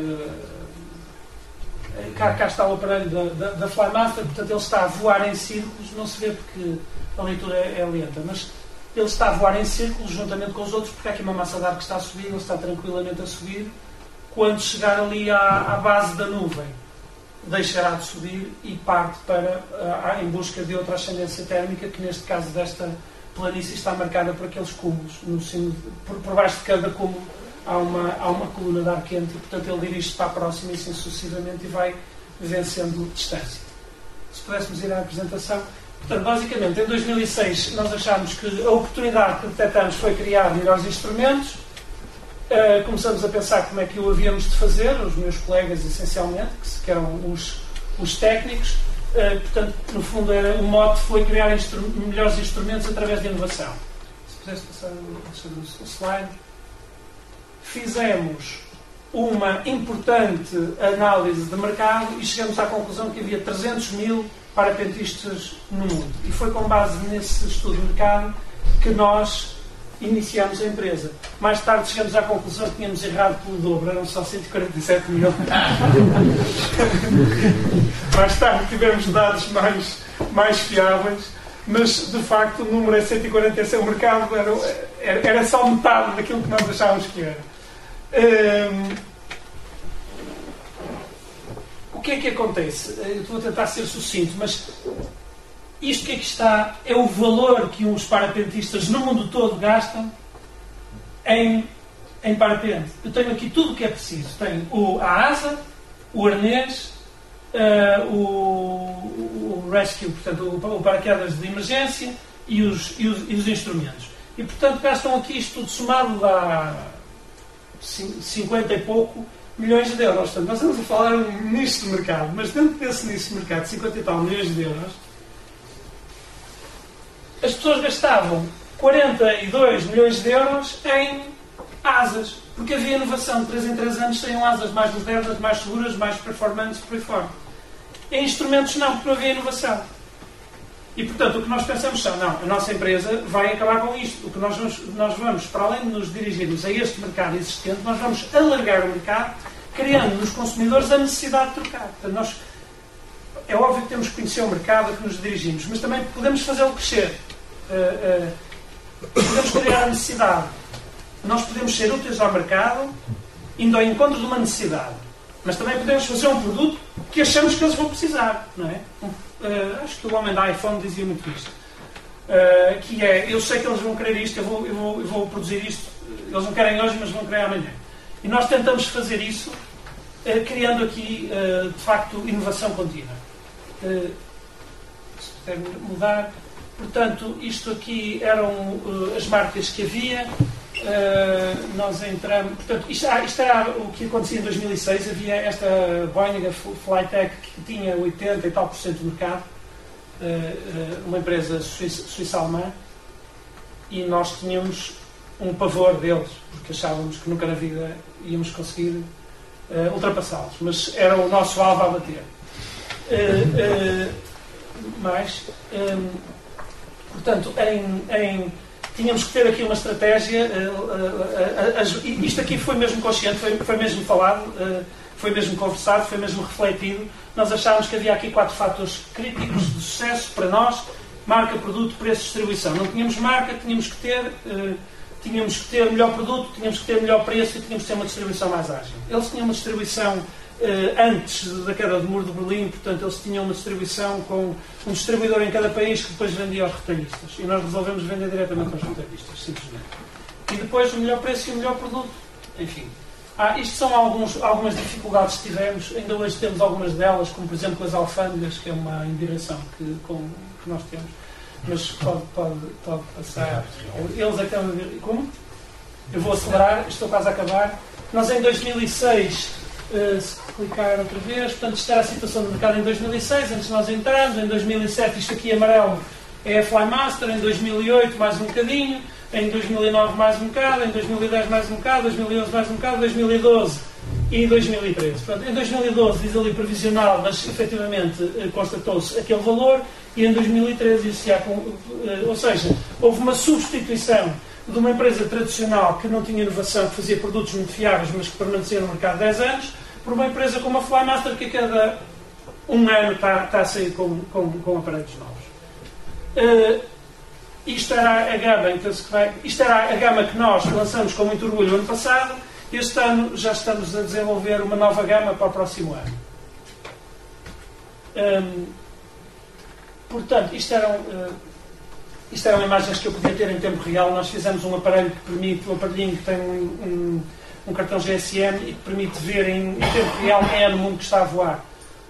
Speaker 2: Cá está o aparelho da Flymaster, portanto ele está a voar em círculos, não se vê porque a leitura é lenta, mas ele está a voar em círculos juntamente com os outros, porque há aqui uma massa de ar que está a subir, ele está tranquilamente a subir. Quando chegar ali à base da nuvem, deixará de subir e parte em busca de outra ascendência térmica, que neste caso desta planície está marcada por aqueles cúmulos. Por baixo de cada cúmulo há uma coluna de ar quente e, portanto, ele dirige-se para a próxima e assim sucessivamente e vai vencendo distância. Se pudéssemos ir à apresentação. Portanto, basicamente, em 2006 nós achámos que a oportunidade que detectamos foi criar melhores instrumentos. Começamos a pensar como é que o havíamos de fazer, os meus colegas essencialmente, que eram os técnicos. Portanto, no fundo, o mote foi criar melhores instrumentos através de inovação. Se pudesse passar o slide. Fizemos uma importante análise de mercado e chegamos à conclusão que havia 300 mil parapentistas no mundo. E foi com base nesse estudo de mercado que nós iniciamos a empresa. Mais tarde chegamos à conclusão que tínhamos errado pelo dobro, eram só 147 mil. Mais tarde tivemos dados mais fiáveis, mas de facto o número é 147, o mercado era só metade daquilo que nós achávamos que era. O que é que acontece? Eu estou a tentar ser sucinto, mas isto que aqui está é o valor que os parapentistas no mundo todo gastam em parapente. Eu tenho aqui tudo o que é preciso. Tenho a asa, o arnês, o rescue, portanto, o paraquedas de emergência e os instrumentos. E, portanto, gastam aqui isto tudo somado a 50 e pouco milhões de euros. Portanto, nós estamos a falar de um nicho de mercado, mas dentro desse nicho de mercado, 50 e tal milhões de euros, as pessoas gastavam 42 milhões de euros em asas, porque havia inovação. De 3 em 3 anos saíam asas mais modernas, mais seguras, mais performantes, por aí fora. Em instrumentos não, porque não havia inovação. E, portanto, o que nós pensamos a nossa empresa vai acabar com isto. O que nós vamos, para além de nos dirigirmos a este mercado existente, nós vamos alargar o mercado, criando nos consumidores a necessidade de trocar. Portanto, é óbvio que temos que conhecer o mercado a que nos dirigimos, mas também podemos fazê-lo crescer. Podemos criar a necessidade. Nós podemos ser úteis ao mercado, indo ao encontro de uma necessidade. Mas também podemos fazer um produto que achamos que eles vão precisar, não é? Acho que o homem da iPhone dizia muito isto. Que é, eu sei que eles vão querer isto, eu vou produzir isto. Eles não querem hoje, mas vão querer amanhã. E nós tentamos fazer isso criando aqui, de facto, inovação contínua. quer mudar. Portanto, isto aqui eram as marcas que havia. Nós entramos... Portanto, isto era o que acontecia em 2006. Havia esta Boeing, a Flytech, que tinha 80% e tal do mercado. Uma empresa suíça-alemã. E nós tínhamos um pavor deles, porque achávamos que nunca na vida íamos conseguir ultrapassá-los. Mas era o nosso alvo a bater. Portanto, tínhamos que ter aqui uma estratégia. Isto aqui foi mesmo consciente, foi mesmo falado, foi mesmo conversado, foi mesmo refletido. Nós achávamos que havia aqui 4 fatores críticos de sucesso para nós: marca, produto, preço, distribuição. Não tínhamos marca, tínhamos que ter melhor produto, tínhamos que ter melhor preço e tínhamos que ter uma distribuição mais ágil. Eles tinham uma distribuição antes da queda do Muro de Berlim, portanto eles tinham uma distribuição com um distribuidor em cada país que depois vendia aos retalhistas, e nós resolvemos vender diretamente aos retalhistas, simplesmente. E depois o melhor preço e o melhor produto. Enfim, isto são algumas dificuldades que tivemos, ainda hoje temos algumas delas, como por exemplo as alfândegas, que é uma indireção que nós temos, mas pode passar. Eles acabam de ver. Como? Eu vou acelerar, estou quase a acabar. Nós em 2006, se clicar outra vez, portanto isto era a situação do mercado em 2006, antes de nós entrarmos. Em 2007, isto aqui amarelo é a Flymaster. Em 2008 mais um bocadinho, em 2009 mais um bocado, em 2010 mais um bocado, 2011 mais um bocado, 2012 e 2013. Portanto, em 2012 diz ali previsional, mas efetivamente constatou-se aquele valor, e em 2013 isso já, ou seja, houve uma substituição de uma empresa tradicional que não tinha inovação, que fazia produtos muito fiáveis, mas que permanecia no mercado 10 anos, por uma empresa como a Flymaster, que a cada um ano está a sair com aparelhos novos. Isto era a gama, isto era a gama que nós lançamos com muito orgulho ano passado. Este ano já estamos a desenvolver uma nova gama para o próximo ano. Portanto, isto eram imagens que eu podia ter em tempo real. Nós fizemos um aparelho que permite, um aparelhinho que tem um cartão GSM e que permite ver em tempo real quem é no mundo que está a voar.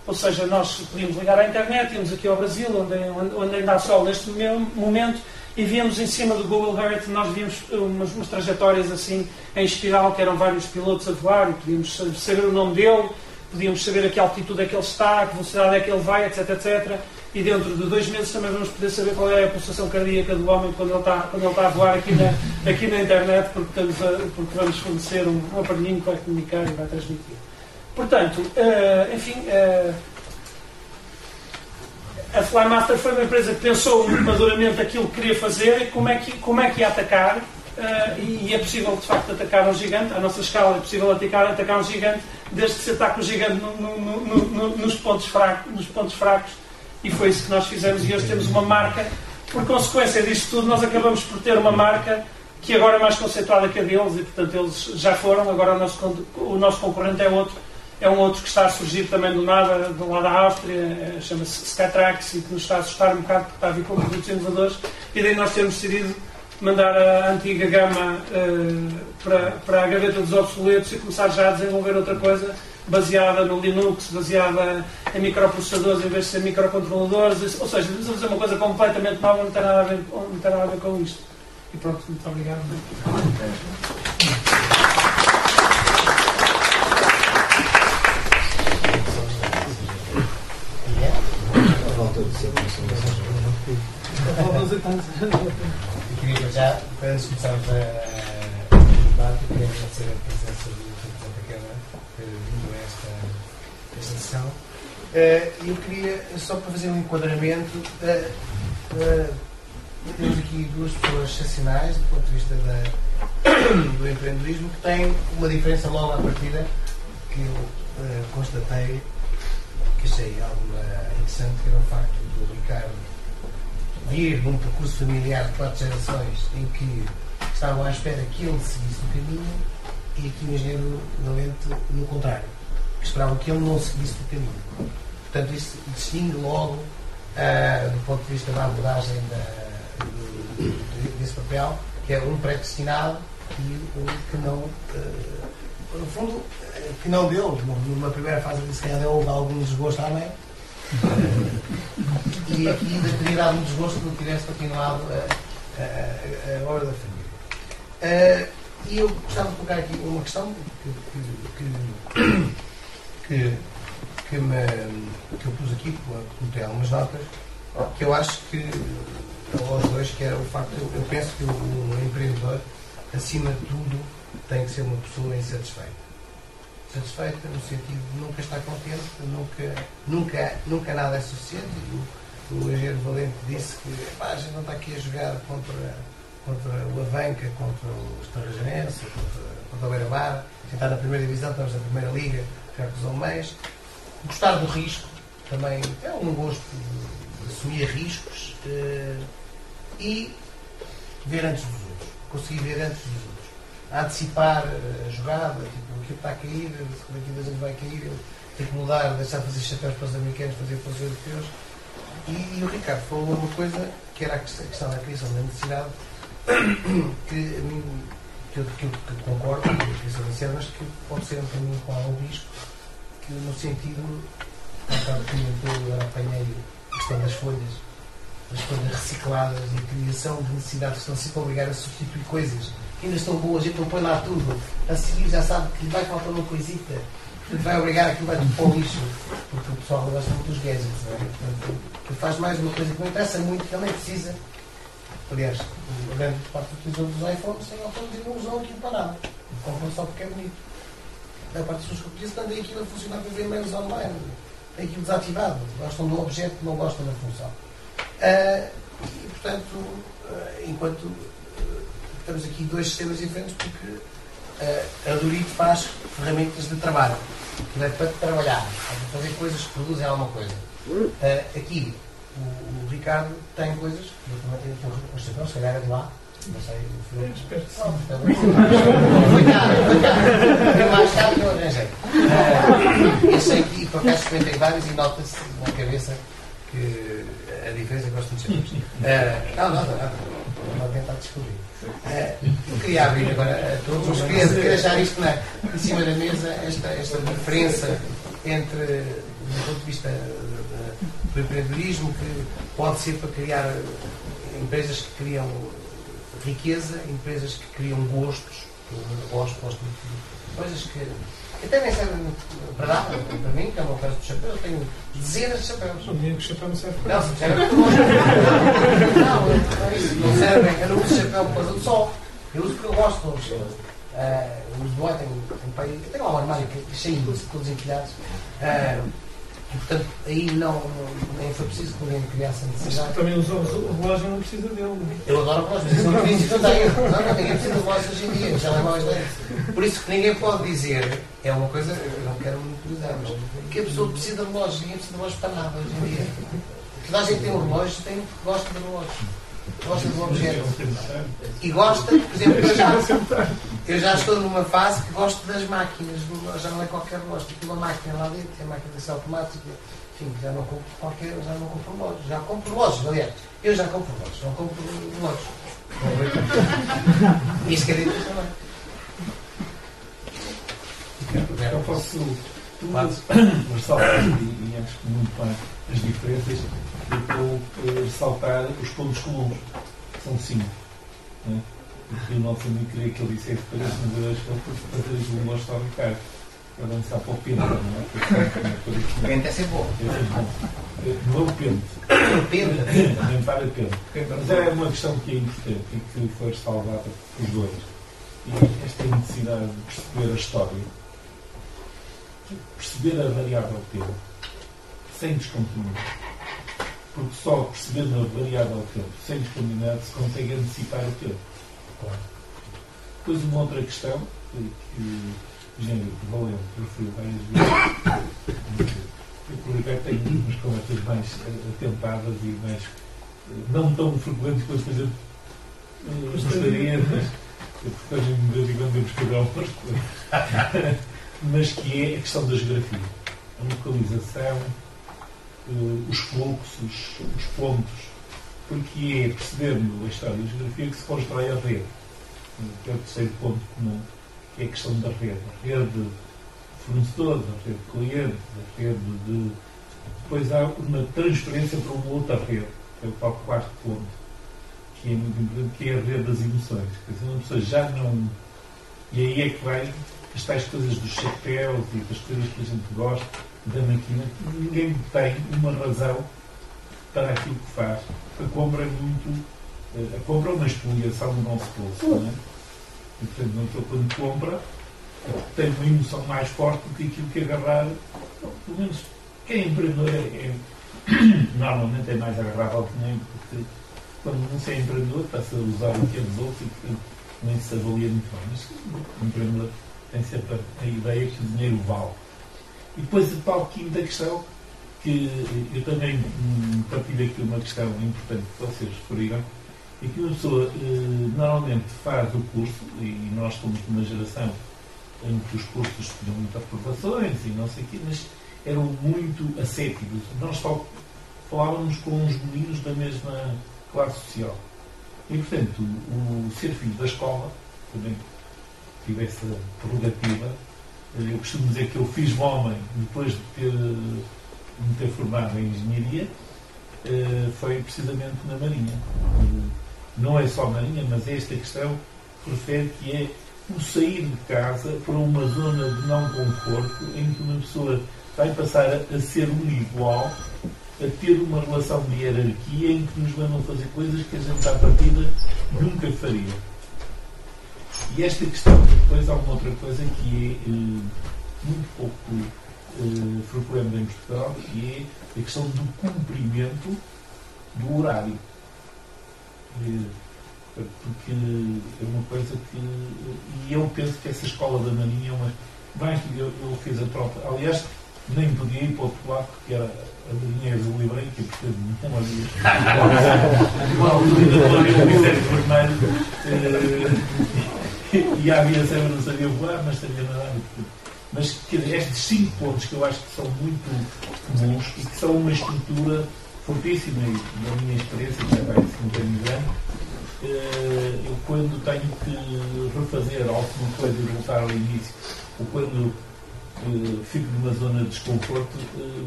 Speaker 2: Ou seja, nós podíamos ligar à internet, íamos aqui ao Brasil, onde ainda há sol neste momento, e víamos em cima do Google Earth, nós víamos umas trajetórias assim em espiral, que eram vários pilotos a voar, e podíamos saber o nome dele, podíamos saber a que altitude é que ele está, a que velocidade é que ele vai, etc, etc. E dentro de 2 meses também vamos poder saber qual é a pulsação cardíaca do homem quando ele está a voar aqui na internet, porque vamos fornecer um aparelhinho que vai comunicar e vai transmitir. Portanto, enfim, a Flymaster foi uma empresa que pensou maduramente aquilo que queria fazer e como é que ia atacar, e é possível de facto atacar um gigante. À nossa escala é possível atacar um gigante, desde que se ataque o gigante nos pontos fracos, e foi isso que nós fizemos, e hoje temos uma marca. Por consequência disto tudo, nós acabamos por ter uma marca que agora é mais conceituada que a deles, e portanto eles já foram. Agora o nosso concorrente é um outro que está a surgir também do nada, do lado da Áustria, chama-se Skytrax, e que nos está a assustar um bocado porque está a vir com produtos inovadores, e daí nós temos decidido mandar a antiga gama para a gaveta dos obsoletos e começar já a desenvolver outra coisa baseada no Linux, baseada em microprocessadores em vez de ser microcontroladores. Ou seja, vamos fazer uma coisa completamente nova, não tem nada a ver com isto. E pronto, muito obrigado.
Speaker 1: Eu queria já, antes de começarmos a debate, queria agradecer a presença do representante da Câmara que vindo a esta sessão. Eu queria, só para fazer um enquadramento, temos aqui 2 pessoas excepcionais do ponto de vista do empreendedorismo, que têm uma diferença logo à partida que eu constatei, que achei algo interessante, que era o facto do Ricardo vir de um percurso familiar de 4 gerações em que estavam à espera que ele seguisse o caminho, e aqui o engenheiro Valente no contrário, que esperavam que ele não seguisse o caminho. Portanto, isso distingue logo do ponto de vista da abordagem desse papel, que é um predestinado e um que não, no fundo, que não deu, numa primeira fase, se calhar deu algum desgosto à mãe, E aqui ainda teria dado um desgosto que não tivesse continuado a hora da família. E eu gostava de colocar aqui uma questão que eu pus aqui, coloquei algumas notas, que eu acho que, aos dois, que era o facto, eu penso que um empreendedor, acima de tudo, tem que ser uma pessoa insatisfeita. Satisfeita no sentido de nunca estar contente, nunca nada é suficiente. O Engenheiro Valente disse que a gente não está aqui a jogar contra o Avanca, contra o Estarrajanense, contra o Beira-Mar. A gente está na primeira divisão, estamos na primeira liga, já com os alemães. Gostar do risco, também é um gosto de assumir riscos e ver antes dos outros. Conseguir ver antes dos outros. Antecipar a jogada, tipo, aquilo está a cair, daqui 2 anos vai cair, tem que mudar, deixar de fazer chapéus para os americanos, fazer para os europeus. E o Ricardo falou uma coisa que era a questão da criação da necessidade, que eu concordo com a criação da necessidade, mas que pode ser um caminho com algum risco, que no sentido, eu apanhei a questão das folhas recicladas e a criação de necessidades que estão sempre a obrigar a substituir coisas que ainda estão boas, a gente não põe lá tudo, a seguir já sabe que lhe vai faltar uma coisita, que lhe vai obrigar aquilo, vai tudo para o lixo, porque o pessoal gosta muito dos gadgets, não é? Portanto, que faz mais uma coisa que não interessa muito, que ele nem precisa. Aliás, a grande parte dos utilizadores dos iPhones têm iPhones e não usam aquilo para nada, compram só porque é bonito. A parte das pessoas que eu conheço têm aquilo a funcionar para ver e-mails online, tem aquilo desativado, gostam do objeto, não gostam da função. E portanto, enquanto temos aqui 2 sistemas diferentes, porque a Dorito faz ferramentas de trabalho, que é para trabalhar, para fazer coisas que produzem alguma coisa. Aqui, o Ricardo tem coisas, eu também tenho aqui um chapéu, se calhar é de lá, não sei, eu espero que sim. Foi cá. Eu mais caro que eu arranjei. Eu sei que, por acaso, experimentei vários e nota-se na cabeça que a diferença é que gosto muito de chapéus. Não, vou tentar descobrir. Eu queria abrir agora a todos, mas queria deixar isto em cima da mesa, esta diferença entre, do ponto de vista do empreendedorismo, que pode ser para criar empresas que criam riqueza, empresas que criam gostos. Eu gosto de coisas que até nem servem para nada, para mim, que é o meu caso de chapéu, eu tenho dezenas de chapéus.
Speaker 2: Não digo que o chapéu não serve para
Speaker 1: nada. Não, serve para nós. Não é isso. Não servem. Eu não uso chapéu por causa do sol. Eu uso porque eu gosto de usar. Eu uso do ar, tenho lá um armário cheio de todos empilhados. E, portanto, aí nem foi preciso que ninguém criasse a necessidade.
Speaker 2: Também o relógio não precisa dele, não é?
Speaker 1: Eu adoro o relógio, mas não preciso tenho. Não, ninguém precisa de relógio hoje em dia, os telemóveis dele. Por isso que ninguém pode dizer, é uma coisa, eu não quero monopolizar, mas que a pessoa precisa de relógio, ninguém precisa de relógio para nada hoje em dia. Toda a gente tem um relógio, gosta de relógio. Gosta do objeto. E gosta, por exemplo, eu já estou numa fase que gosto das máquinas, já não é qualquer relógio, tem uma máquina lá dentro, tem a máquina de ser automática, enfim, já não compro relógios, já compro relógios, aliás, eu já compro relógios, não compro relógios. Isso quer dizer também.
Speaker 6: Eu posso ressaltar, e acho que muito bem as diferenças, eu vou ressaltar os pontos comuns, que são 5. Né? Porque o nosso amigo queria que ele dissesse para isso, mas eu acho que ele foi fazer isso um gosto ao Ricardo. Para lançar para o pente, não é?
Speaker 1: O pente é sempre bom.
Speaker 6: Não é o pente. Nem para o pente. Mas é uma questão que é importante e que foi ressalvada pelos dois. E esta necessidade de perceber a história, perceber a variável tempo, sem descontinuidade. Porque só percebendo a variável tempo, sem descontinuidade, se consegue antecipar o tempo. Claro. Depois uma outra questão, que o engenheiro Valente referiu várias vezes, o Ricardo tem umas conversas mais atentadas e mais não tão frequentes quanto a gente gostaria, mas depois de vez em quando temos que dar umas coisas. Mas que é a questão da geografia, a localização, os fluxos, os pontos, porque é percebendo a história da geografia que se constrói a rede, que é o terceiro ponto comum, que é a questão da rede de fornecedores, a rede de clientes, a rede de depois há uma transferência para uma outra rede, que é o tal quarto ponto, que é muito importante, que é a rede das emoções. Quer dizer, uma pessoa já não... E aí é que vai as tais coisas dos chapéus e das coisas que a gente gosta, da máquina. Ninguém tem uma razão para aquilo que faz. A compra é muito... A compra é uma espoliação do nosso bolso, não é? E, portanto, uma pessoa quando compra tem uma emoção mais forte do que aquilo que agarrar. Pelo menos quem é empreendedor normalmente é mais agarrável ao dinheiro, porque quando não se é empreendedor está-se a usar o que é dos outros e, portanto, nem se avalia muito bem. Mas o empreendedor tem sempre a ideia que o dinheiro vale. E depois a tal quinta questão, que eu também partilho aqui uma questão importante que vocês referiram, é que uma pessoa normalmente faz o curso, e nós somos de uma geração em que os cursos tinham muitas aprovações e não sei o quê, mas eram muito ascéticos. Nós só falávamos com os meninos da mesma classe social. E, portanto, o ser filho da escola, também tive essa prerrogativa. Eu costumo dizer que eu fiz homem depois de me ter formado em engenharia, foi precisamente na Marinha. Não é só a Marinha, mas esta questão refere que é o sair de casa para uma zona de não conforto em que uma pessoa vai passar a ser um igual, a ter uma relação de hierarquia em que nos mandam fazer coisas que a gente à partida nunca faria. E esta questão, depois há uma outra coisa que é muito pouco frequente em Portugal, que é a questão do cumprimento do horário. Porque é uma coisa que... E eu penso que essa escola da Marinha é uma... Mais do que eu fiz a tropa. Aliás, nem podia ir para o outro lado, porque era a Marinha azul e branca, e portanto não havia... E a aviação eu não sabia voar, mas sabia nadar. Mas quer dizer, estes 5 pontos que eu acho que são muito comuns e que são uma estrutura fortíssima, e na minha experiência, que já vai de 50 anos, eu quando tenho que refazer alguma coisa e voltar ao início, ou quando fico numa zona de desconforto,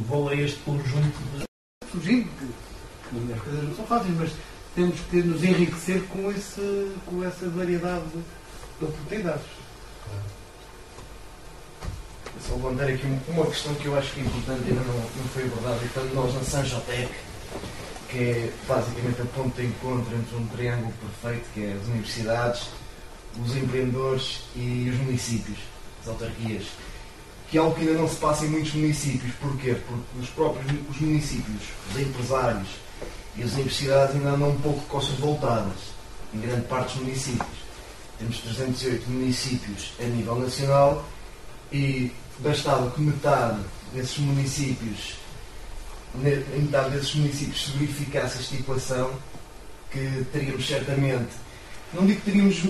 Speaker 6: vou a este conjunto de...
Speaker 3: Fugindo, que as coisas não são fáceis, mas temos que nos enriquecer com essa variedade de oportunidades.
Speaker 1: Só levantar aqui uma questão que eu acho que é importante e ainda não foi abordada, e portanto nós na Sanjotec, que é basicamente a ponto de encontro entre um triângulo perfeito, que é as universidades, os empreendedores e os municípios, as autarquias, que é algo que ainda não se passa em muitos municípios. Porquê? Porque os municípios, os empresários e as universidades ainda andam um pouco de costas voltadas, em grande parte dos municípios. Temos 308 municípios a nível nacional e bastava que metade desses municípios se verificasse esta equação, que teríamos certamente, não digo que teríamos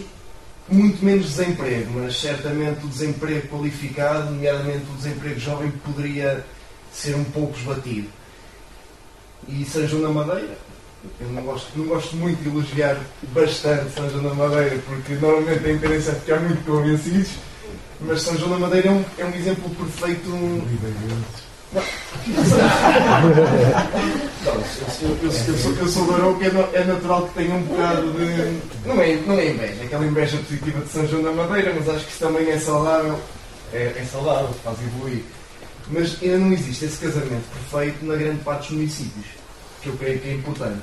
Speaker 1: muito menos desemprego, mas certamente o desemprego qualificado, nomeadamente o desemprego jovem, poderia ser um pouco esbatido. E São João da Madeira, eu não gosto muito de elogiar bastante São João da Madeira, porque normalmente a imprensa ficar muito convencidos, mas São João da Madeira é um exemplo perfeito. Eu sou do Arouca, é natural que tenha um bocado de... Não é inveja, aquela inveja positiva de São João da Madeira, mas acho que isso também é saudável. É saudável, faz evoluir. Mas ainda não existe esse casamento perfeito na grande parte dos municípios, que eu creio que é importante.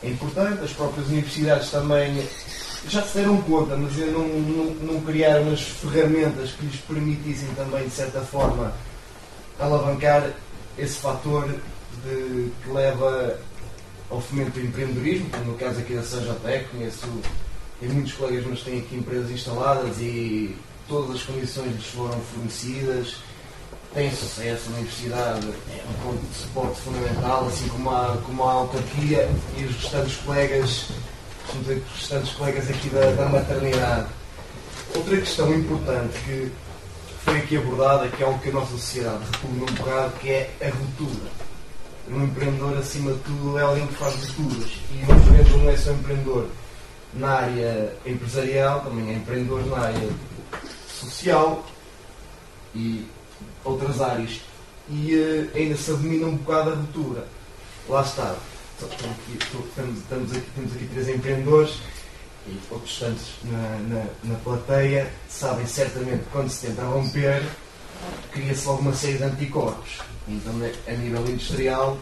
Speaker 1: É importante, as próprias universidades também já se deram conta, mas ainda não criaram as ferramentas que lhes permitissem também, de certa forma, alavancar esse fator que leva ao fomento do empreendedorismo, como no caso aqui da Sanjotec. Tenho muitos colegas meus que têm aqui empresas instaladas e todas as condições lhes foram fornecidas, têm sucesso, a universidade é um ponto de suporte fundamental, assim como a autarquia e os restantes colegas aqui da maternidade. Outra questão importante que foi aqui abordada, que é algo que a nossa sociedade repugna um bocado, que é a ruptura. Um empreendedor, acima de tudo, é alguém que faz rupturas. E um empreendedor não é só empreendedor na área empresarial, também é empreendedor na área social e outras áreas.
Speaker 7: e ainda se abomina um bocado a ruptura. Lá está. Temos aqui 3 empreendedores e outros tantos na plateia sabem certamente que quando se tenta romper, cria-se logo uma série de anticorpos. Então, a nível industrial,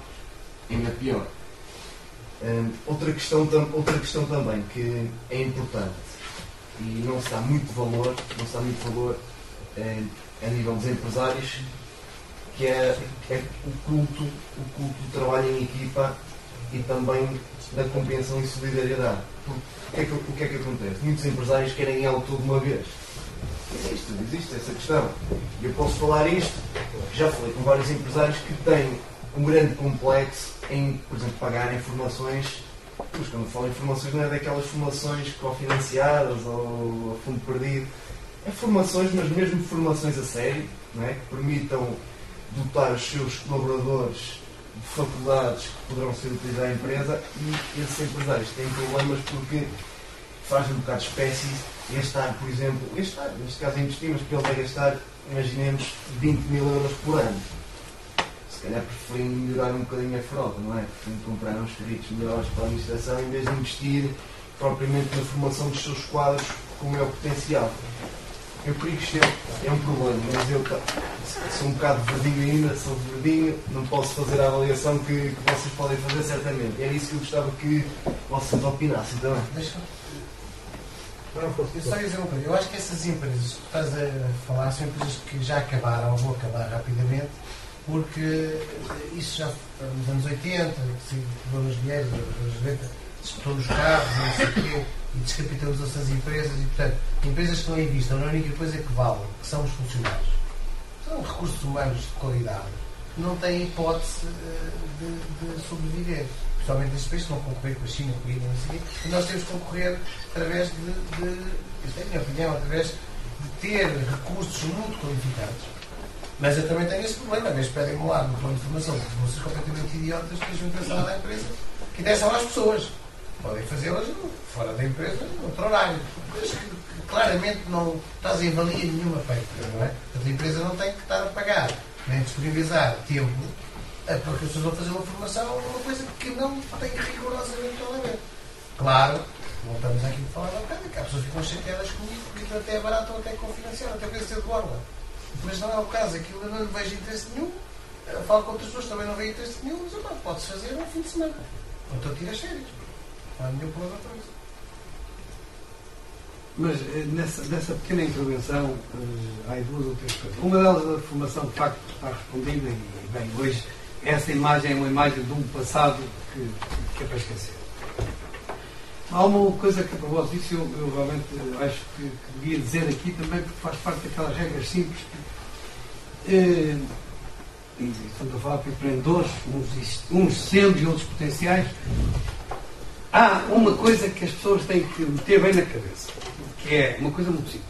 Speaker 7: ainda pior. Outra questão também que é importante e não se dá muito valor a nível dos empresários, que é o culto do trabalho em equipa e também da compreensão e solidariedade. O que é que acontece? Muitos empresários querem algo tudo de uma vez. Existe essa questão. E eu posso falar isto, já falei com vários empresários que têm um grande complexo em, por exemplo, pagarem formações. Mas quando falo em formações, não é daquelas formações cofinanciadas ou a fundo perdido. É formações, mas mesmo formações a sério, não é? Que permitam dotar os seus colaboradores de faculdades que poderão ser utilizadas à empresa, e esses empresários têm problemas porque fazem um bocado de espécies. Este ano, por exemplo, neste caso investimos, que ele vai gastar, imaginemos, 20 mil euros por ano. Se calhar preferem melhorar um bocadinho a frota, não é? Preferem comprar uns créditos melhores para a administração em vez de investir propriamente na formação dos seus quadros com o maior potencial. Eu creio que isto é um problema, mas eu sou um bocado verdinho ainda, sou verdinho, não posso fazer a avaliação que vocês podem fazer certamente. Era isso que eu gostava que vocês opinassem também.
Speaker 1: Eu só ia dizer uma coisa, eu acho que essas empresas que estás a falar são empresas que já acabaram ou vão acabar rapidamente, porque isso já nos anos 80, pegou nas mulheres, disputou os carros, não sei o quê, e descapitalizou-se as empresas, e portanto, empresas que não investem, a única coisa que valem, que são os funcionários, são recursos humanos de qualidade, não têm hipótese de sobreviver. Principalmente nestes países que vão concorrer com a China, com a Índia, não sei o quê, e nós temos que concorrer através esta é a minha opinião, através de ter recursos muito qualificados. Mas eu também tenho esse problema, às vezes pedem-me lá no plano de formação, que vão ser completamente idiotas, que estejam interessados na empresa, que interessam às pessoas. Podem fazê-las fora da empresa, no outro horário. Coisas que claramente não trazem valia nenhuma feita, não é? Portanto, a empresa não tem que estar a pagar, nem disponibilizar tempo porque as pessoas vão fazer uma formação, uma coisa que não tem rigorosamente nada a ver. Claro, voltamos aqui a falar um bocado, que há pessoas que ficam chateadas comigo, porque aquilo até é barato ou até é confinanciado, até pensa ser de borla. Mas não é o caso, aquilo eu não vejo interesse nenhum, eu falo com outras pessoas também não vejo interesse nenhum, mas pode-se fazer um fim de semana. Ou então tiras férias. Não há nenhum problema para isso.
Speaker 3: Mas nessa pequena intervenção há 2 ou 3 coisas. Uma delas, a formação de facto está respondida e, bem, hoje essa imagem é uma imagem de um passado que é para esquecer. Há uma coisa que, a propósito disso, eu realmente acho que devia dizer aqui também, porque faz parte daquelas regras simples que estamos a falar para empreendedores, uns sendo e outros potenciais. Há uma coisa que as pessoas têm que meter bem na cabeça, que é uma coisa muito simples.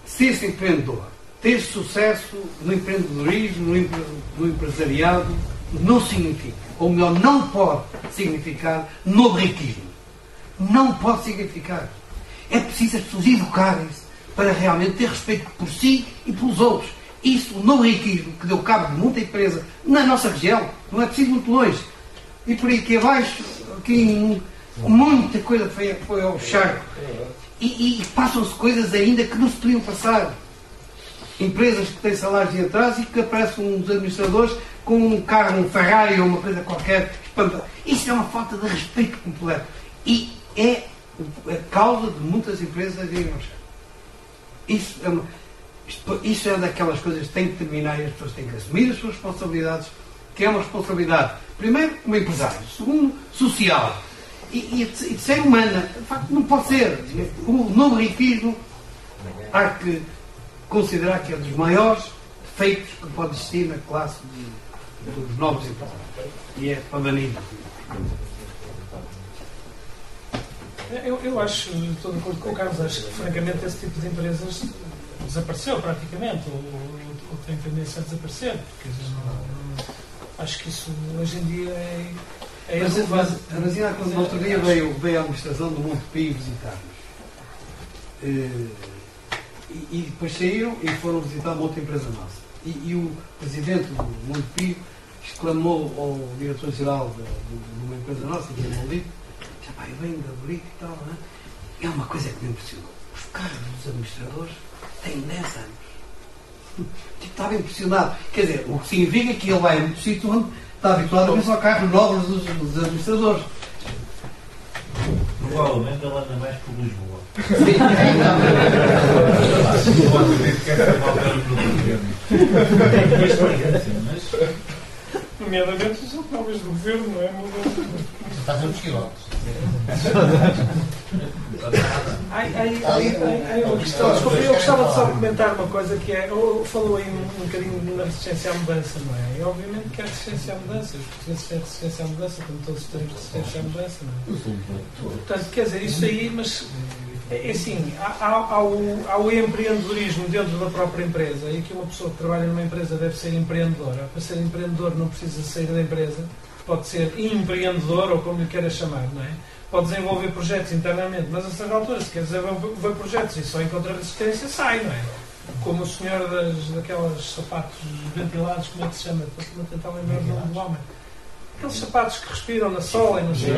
Speaker 3: Se esse empreendedor ter sucesso no empreendedorismo, no empresariado, não significa, ou melhor, não pode significar novo riquismo. Não pode significar. É preciso as pessoas educarem-se para realmente ter respeito por si e pelos outros. Isso, o novo riquismo, que deu cabo de muita empresa na nossa região, não é preciso muito longe. E por aí aqui abaixo, aqui muita coisa foi ao charco. E passam-se coisas ainda que não se podiam passar. Empresas que têm salários de atraso e que aparecem uns administradores com um carro, um Ferrari ou uma coisa qualquer. Isso é uma falta de respeito completo. E é a causa de muitas empresas irem ao charco. Isso é daquelas coisas que têm que terminar e as pessoas têm que assumir as suas responsabilidades, que é uma responsabilidade, primeiro, como empresário, segundo, social e de ser humana. De facto, não pode ser. O novo riquismo há que considerar que é dos maiores defeitos que pode existir na classe dos novos empresários. E é para banir.
Speaker 2: Eu acho, estou de acordo com o Carlos, acho que francamente esse tipo de empresas desapareceu praticamente, ou tem tendência a desaparecer, porque acho que isso hoje em dia é
Speaker 3: mas quando no outro dia veio a administração do Monte Pio visitar-nos e depois saíram e foram visitar uma outra empresa nossa. E o presidente do Mundo Pio exclamou ao diretor-geral de uma empresa nossa, que é Maldito, eu venho da Brito e tal, não é? É uma coisa que me impressionou. Os carros dos administradores têm 10 anos. Estava impressionado. Quer dizer, o que significa que ele vai a um sítio onde está habituado a ver só carros novos dos administradores.
Speaker 6: Provavelmente ele anda mais por Lisboa.
Speaker 3: Sim.
Speaker 6: Provavelmente quer ser mal para o tem experiência, mas...
Speaker 2: Nomeadamente os automóveis do governo, não é?
Speaker 1: Fazem uns quilómetros.
Speaker 2: Eu gostava de só comentar uma coisa que é, falou aí um bocadinho na resistência à mudança, não é? E obviamente que há resistência à mudança, os portugueses têm resistência à mudança, como todos temos resistência à mudança, não é? Portanto, quer dizer, isso aí, mas é assim, há o empreendedorismo dentro da própria empresa, e que uma pessoa que trabalha numa empresa deve ser empreendedora. Para ser empreendedor não precisa sair da empresa, pode ser empreendedor, ou como lhe queira chamar, não é? Pode desenvolver projetos internamente, mas a certa altura, se quer desenvolver projetos e só encontra resistência, sai, não é? Como o senhor daquelas sapatos ventilados, como é que se chama? Para tentar lembrar o nome do homem. Aqueles sapatos que respiram na sola e não sei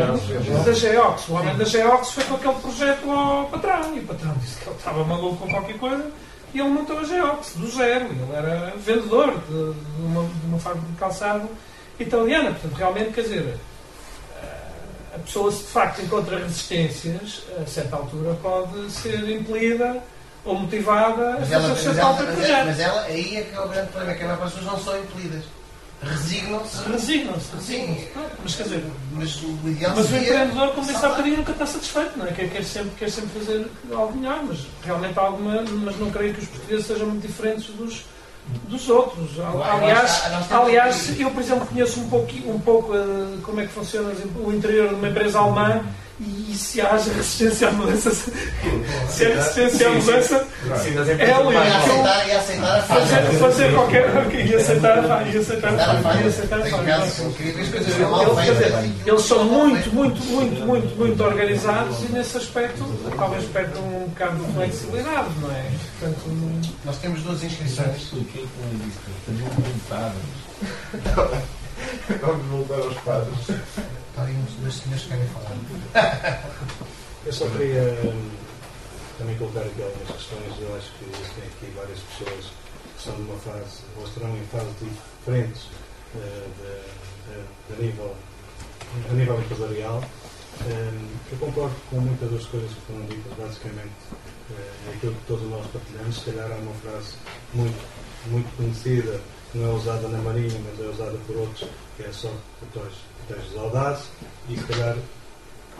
Speaker 2: da Geox. O homem da Geox foi com aquele projeto ao patrão, e o patrão disse que ele estava maluco com qualquer coisa, e ele montou a Geox, do zero. Ele era vendedor de uma fábrica de calçado italiana. Portanto, realmente, quer dizer, a pessoa, se de facto encontra resistências, a certa altura pode ser impelida ou motivada a fazer o seu próprio projeto.
Speaker 1: Mas ela, aí é que é o grande problema, que as pessoas não são impelidas. Resignam-se. Sim.
Speaker 2: Mas quer dizer,
Speaker 1: mas o ideal
Speaker 2: mas o empreendedor, como disse há bocadinho, nunca está satisfeito, não é? Quer sempre fazer algo melhor, mas realmente mas não creio que os portugueses sejam muito diferentes dos outros. Aliás, eu, por exemplo, conheço um pouco como é que funciona o interior de uma empresa alemã, e se há resistência à mudança, se há resistência à mudança, é ali
Speaker 1: e aceitar a
Speaker 2: fazer qualquer. E aceitar a falha. Eles são muito organizados, e nesse aspecto talvez percam um bocado de flexibilidade, não é? Portanto,
Speaker 1: nós temos 2 inscrições.
Speaker 6: Expliquei como eu disse,
Speaker 5: Vamos voltar aos padres.
Speaker 1: Está aí uns 2 senhores que querem falar.
Speaker 8: Eu só queria também colocar aqui algumas questões. Eu acho que tem aqui várias pessoas que são de uma fase, ou estarão em fases diferentes a nível empresarial. Eu concordo com muitas das coisas que foram ditas, basicamente é aquilo que todos nós partilhamos. Se calhar há uma frase muito conhecida, que não é usada na Marinha, mas é usada por outros, que é só protege os audazes, e se calhar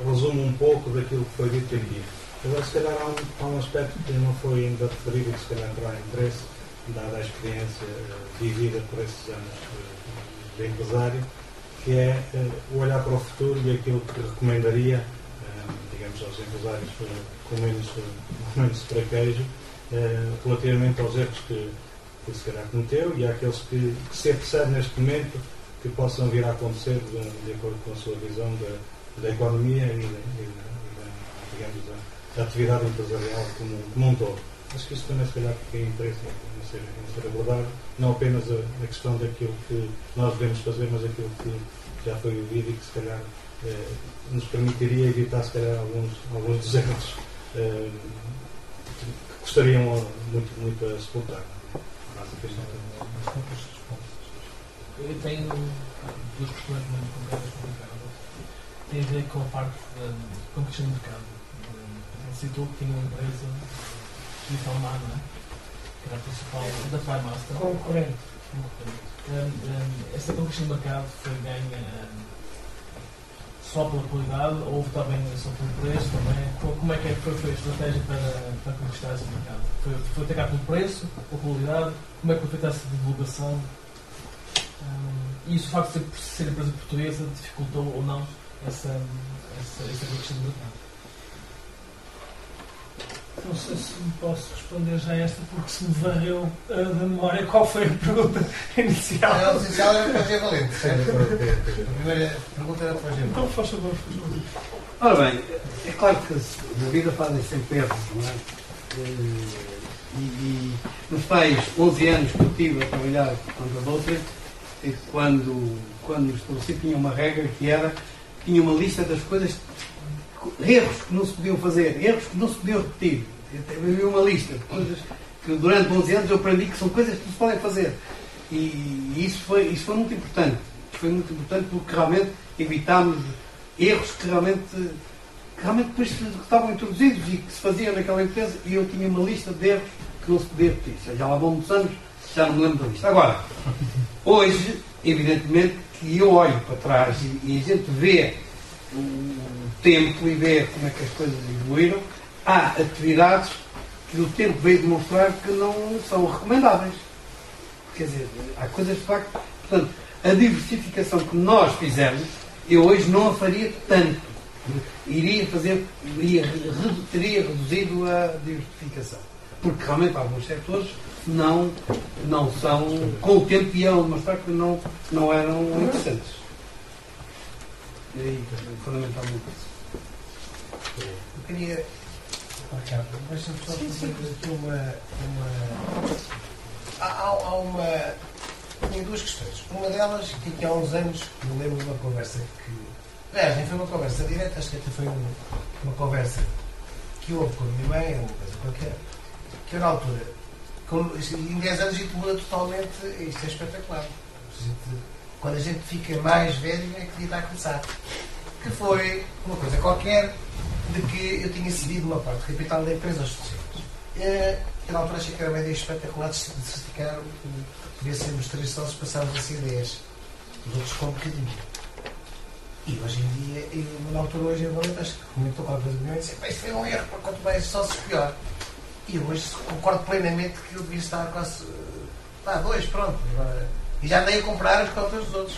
Speaker 8: resume um pouco daquilo que foi dito aqui. Agora, se calhar há um aspecto que não foi ainda referido e que se calhar terá interesse, dada a experiência vivida por esses anos de empresário, que é o olhar para o futuro e aquilo que recomendaria, digamos, aos empresários com menos traquejo, relativamente aos erros que se calhar cometeu, e àqueles que se apercebe neste momento que possam vir a acontecer de acordo com a sua visão da economia e digamos, da atividade empresarial como um todo. Acho que isso também se calhar tem interesse em ser abordado, não apenas a questão daquilo que nós devemos fazer, mas aquilo que já foi vivido e que se calhar nos permitiria evitar se calhar alguns dos erros que gostariam muito a sepultar.
Speaker 9: Eu tenho 2 questões muito concretas para o Ricardo. Tem a ver com a parte da conquista do mercado. Ele citou que tinha uma empresa Almada, que era a principal da Farmaster.
Speaker 2: Concorrente.
Speaker 9: Essa conquista do mercado foi ganha só pela qualidade, ou houve também só pelo preço também? Como é que foi a estratégia para conquistar esse mercado? Foi atacar pelo preço, pela qualidade? Como é que foi feita essa divulgação? E isso, o facto de ser empresa portuguesa, dificultou ou não essa conquista do mercado?
Speaker 2: Não sei se me posso responder já esta, porque se me varreu da memória qual foi a pergunta inicial.
Speaker 1: A inicial era para o G. Valente. A primeira pergunta era para o G.
Speaker 2: Então, faz favor.
Speaker 3: Ora bem, é claro que na vida fazem sempre erros, não é? E no nos tais 11 anos que eu tive a trabalhar com a Doutre, quando estabeleci, tinha uma regra que era, tinha uma lista das coisas, erros que não se podiam fazer, erros que não se podiam repetir. Havia uma lista de coisas que durante 11 anos eu aprendi que são coisas que não se podem fazer. E isso foi muito importante. Foi muito importante porque realmente evitámos erros que realmente depois estavam introduzidos e que se faziam naquela empresa, e eu tinha uma lista de erros que não se podia repetir. Já lá vão muitos anos, já não me lembro da lista. Agora, hoje, evidentemente, que eu olho para trás e a gente vê o tempo e vê como é que as coisas evoluíram, há atividades que o tempo veio demonstrar que não são recomendáveis. Quer dizer, há coisas de facto. Portanto, a diversificação que nós fizemos, eu hoje não a faria tanto. Teria reduzido a diversificação. Porque realmente alguns setores não são, com o tempo iam demonstrar que não eram interessantes. E aí, fundamentalmente isso.
Speaker 1: Eu queria. Deixa-me só fazer aqui tinha duas questões. Uma delas, que há uns anos, me lembro de uma conversa que. Aliás, nem foi uma conversa direta, acho que até foi uma conversa que houve com a minha mãe, uma coisa qualquer, que eu na altura, em 10 anos, a gente muda totalmente. Isto é espetacular. Quando a gente fica mais velho, é que a vida está a começar. Que foi uma coisa qualquer de que eu tinha cedido uma parte do capital da empresa aos sociais. Eu na altura achei que era uma ideia espetacular de certificar, podia sermos 3 sócios, passávamos a ser 10. Os outros com um bocadinho. E hoje em dia, na altura hoje em Valente, acho que comentou qualquer coisa comigo e disse: isto foi um erro, para quanto mais sócios pior. E eu hoje concordo plenamente que eu devia estar quase 2, pronto. E já andei a comprar as cotas dos outros.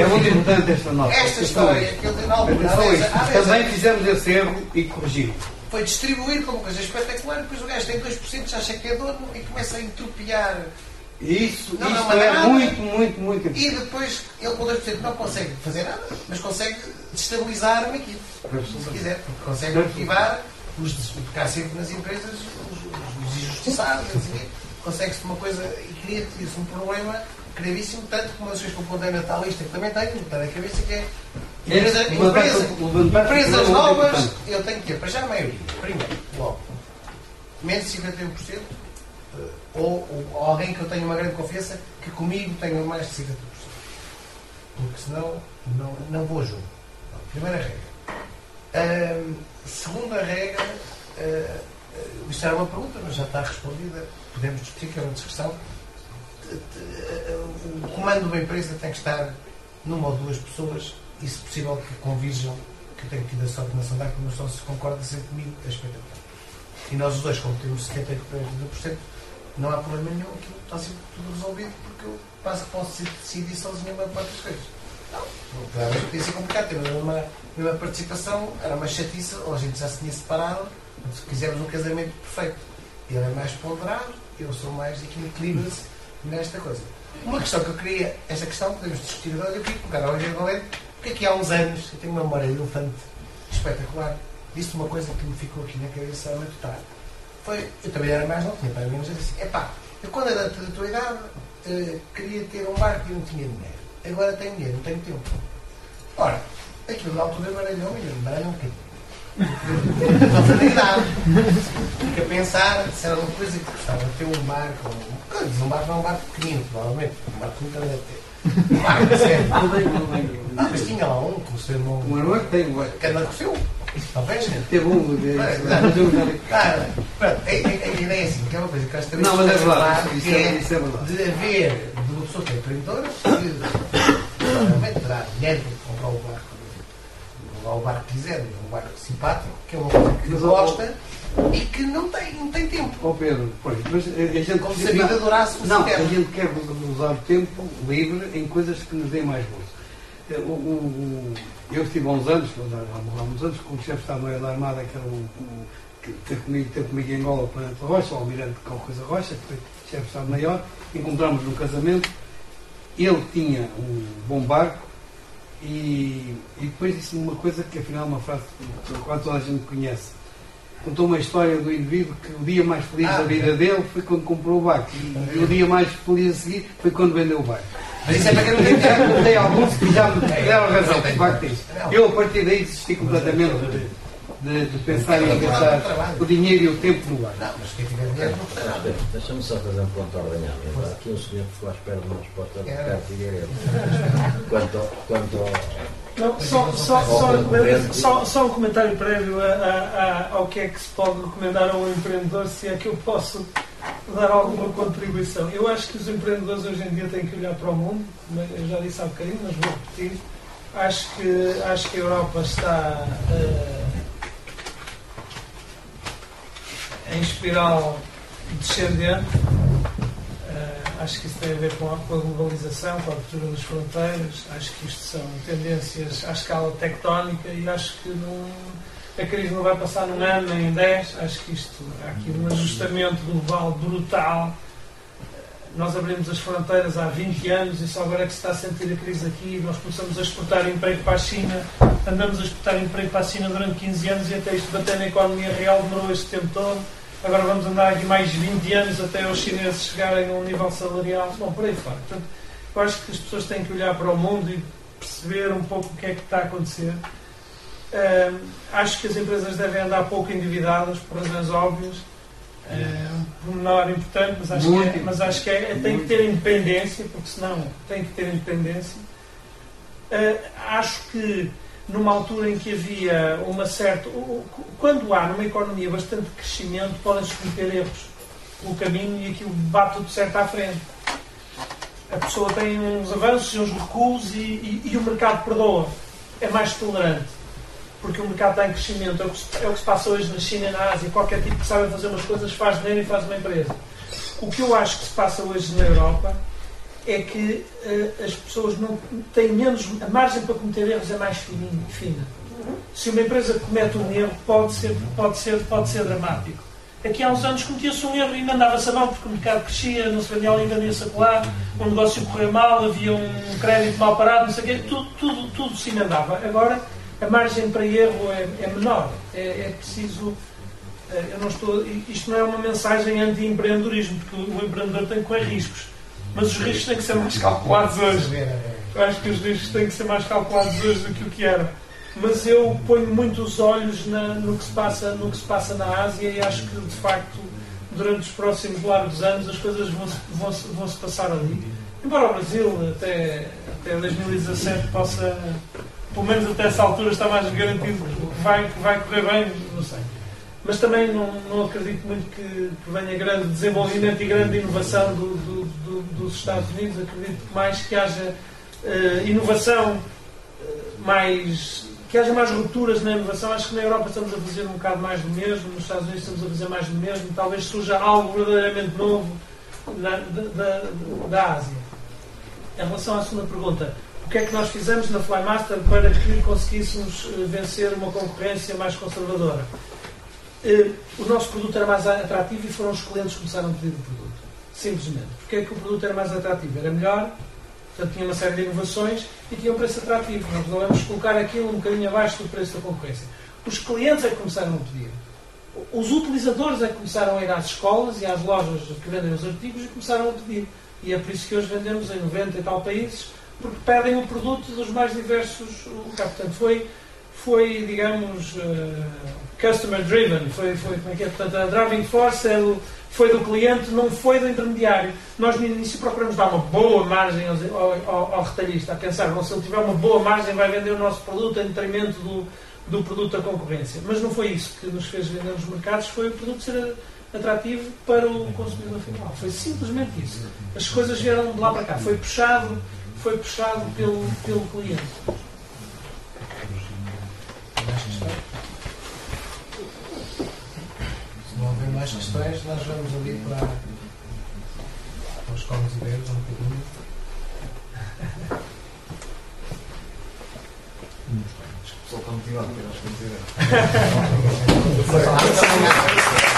Speaker 3: É muito importante esta nota.
Speaker 1: Esta história que eu dei na altura.
Speaker 3: Também fizemos esse erro e corrigimos.
Speaker 1: Foi distribuir como uma coisa espetacular, depois o gajo tem 2%, já acha que é dono e começa a entropiar.
Speaker 3: Isso é muito importante.
Speaker 1: E depois ele com 2% não consegue fazer nada, mas consegue destabilizar uma equipe, se quiser, porque consegue motivar ficar sempre nas empresas os injustiçados, consegue-se uma coisa e cria-se um problema gravíssimo, tanto como as coisas que eu contei na tal lista, que também tenho, está na cabeça, que é empresas novas, eu tenho que ter, para já a maioria, primeiro, logo, menos de 51%, ou alguém que eu tenha uma grande confiança, que comigo tenha mais de 50%. Porque senão não vou junto. Primeira regra. Segunda regra, isto era uma pergunta, mas já está respondida, podemos discutir, que é uma discussão. O comando de uma empresa tem que estar numa ou duas pessoas, e se possível que convirjam, que eu tenho tido a sorte na sondagem, que o meu sócio concorda sempre comigo, é espetacular. E nós os dois, como temos 72%, não há problema nenhum, aquilo está sempre tudo resolvido, porque eu quase que posso decidir sozinho a maior parte das coisas. Não, podia ser complicado, ter uma participação, era uma chatice, ou a gente já se tinha separado, se quisermos um casamento perfeito. Ele é mais ponderado, eu sou mais equilibra-se nesta coisa. Uma questão que eu queria, esta questão podemos discutir agora, eu queria colocar hoje em Valente, porque aqui há uns anos, eu tenho uma memória de elefante espetacular, disse uma coisa que me ficou aqui na cabeça há muito tarde. Eu também era mais, não tinha para menos, eu disse: eu quando era da tua idade queria ter um barco e não tinha dinheiro. Agora tenho dinheiro, não tenho tempo. Ora, aquilo na altura baralhou um bocadinho. Não foi da idade. Fica a pensar se era uma coisa que gostava de ter um barco. Um barco não é um barco pequenino, provavelmente. Um barco nunca deve ter. Um barco sério. Mas tinha lá um que o seu irmão.
Speaker 3: Um irmão que tem,
Speaker 1: que anda com o seu. Talvez.
Speaker 3: Teve um.
Speaker 1: A ideia é assim, que é uma coisa que eu acho também.
Speaker 3: Não, mas é verdade.
Speaker 1: Isso é verdade. De haver, de uma pessoa que é empreendedora, provavelmente terá dinheiro para comprar o barco. O barco que quiser, um barco simpático, que é uma coisa que gosta e que não tem tempo.
Speaker 3: Pedro, mas a gente,
Speaker 1: como se a vida durasse o
Speaker 3: não, a gente quer usar o tempo livre em coisas que nos deem mais gosto. Eu estive há uns anos, com o chefe de Estado-Maior da Armada, que era que teve comigo em Angola, o Planeta Rocha, o Almirante Coisa Rocha, que foi chefe de Estado-Maior. Encontramos num casamento, ele tinha um bom barco e depois disse-me uma coisa que afinal é uma frase que quase toda a gente conhece. contou uma história do indivíduo que o dia mais feliz da vida dele foi quando comprou o barco. E o dia mais feliz a seguir foi quando vendeu o barco.
Speaker 1: Mas isso é para quem não tem
Speaker 3: Já contei alguns que já me deram razão, de facto isso. Eu, a partir daí, desisti completamente de pensar em gastar o dinheiro e o tempo no barco.
Speaker 1: Não, mas quem tiver dinheiro não precisa.
Speaker 5: Deixa-me só fazer um ponto ordenhado. Há aqui um senhor que ficou à espera de uma resposta do Ricardo Figueiredo. Quanto
Speaker 2: Não, só um comentário prévio ao que é que se pode recomendar a um empreendedor, se é que eu posso dar alguma contribuição. Eu acho que os empreendedores hoje em dia têm que olhar para o mundo, eu já disse há bocadinho, mas vou repetir. Acho que a Europa está em espiral descendente. Acho que isso tem a ver com a globalização, com a abertura das fronteiras. Acho que isto são tendências à escala tectónica e acho que a crise não vai passar num ano nem em 10. Acho que há aqui um ajustamento global brutal. Nós abrimos as fronteiras há 20 anos e só agora é que se está a sentir a crise aqui. Nós começamos a exportar emprego para a China, andamos a exportar emprego para a China durante 15 anos e até isto bater na economia real demorou este tempo todo. Agora vamos andar aqui mais 20 anos até os chineses chegarem a um nível salarial. Bom, por aí fora. Portanto, eu acho que as pessoas têm que olhar para o mundo e perceber um pouco o que é que está a acontecer. Acho que as empresas devem andar pouco endividadas, por razões óbvias. Um pormenor importante, mas acho que tem que ter independência, porque senão tem que ter independência. Acho que numa altura em que havia uma certa... Quando há numa economia bastante crescimento, podem-se cometer erros pelo caminho e aquilo bate tudo certo à frente. A pessoa tem uns avanços e uns recuos e o mercado perdoa. É mais tolerante. Porque o mercado está em crescimento. É o que se passa hoje na China e na Ásia. Qualquer tipo que sabe fazer umas coisas faz dinheiro e faz uma empresa. O que eu acho que se passa hoje na Europa é que as pessoas não têm menos... A margem para cometer erros é mais fina. Se uma empresa comete um erro, pode ser dramático. Aqui há uns anos cometia-se um erro e ainda andava-se a mão porque o mercado crescia, não se vendia ali, vendia-se acolá, o negócio corria mal, havia um crédito mal parado, não sei o quê, tudo se emendava. Agora, a margem para erro é menor. É preciso... Isto não é uma mensagem anti-empreendedorismo, porque o empreendedor tem que correr riscos. Mas os riscos têm que ser mais calculados hoje. Eu acho que os riscos têm que ser mais calculados hoje do que o que era. Mas eu ponho muito os olhos no que se passa na Ásia e acho que, de facto, durante os próximos largos anos as coisas vão se passar ali. Embora o Brasil, até 2017, possa, pelo menos até essa altura, estar mais garantido que vai correr bem, não sei. Mas também não acredito muito que venha grande desenvolvimento e grande inovação dos Estados Unidos. Acredito mais que haja inovação, que haja mais rupturas na inovação. Acho que na Europa estamos a fazer um bocado mais do mesmo, nos Estados Unidos estamos a fazer mais do mesmo. Talvez surja algo verdadeiramente novo da Ásia. Em relação à segunda pergunta, o que é que nós fizemos na Flymaster para que conseguíssemos vencer uma concorrência mais conservadora? O nosso produto era mais atrativo e foram os clientes que começaram a pedir o produto. Simplesmente. Porque é que o produto era mais atrativo? Era melhor, portanto tinha uma série de inovações e tinha um preço atrativo. Nós não vamos colocar aquilo um bocadinho abaixo do preço da concorrência. Os clientes é que começaram a pedir. Os utilizadores é que começaram a ir às escolas e às lojas que vendem os artigos e começaram a pedir. E é por isso que hoje vendemos em 90 e tal países, porque pedem o produto dos mais diversos locais. Portanto, foi digamos, customer driven, como é que é? Portanto, a driving force foi do cliente, não foi do intermediário. Nós no início procuramos dar uma boa margem ao retalhista, a pensar, se ele tiver uma boa margem vai vender o nosso produto em detrimento do produto da concorrência. Mas não foi isso que nos fez vender nos mercados, foi o produto ser atrativo para o consumidor final. Foi simplesmente isso. As coisas vieram de lá para cá. Foi puxado pelo cliente.
Speaker 1: Se não houver mais questões, nós vamos ali para os comes e bebes um bocadinho.
Speaker 7: Acho que o pessoal está motivado para nós fazer.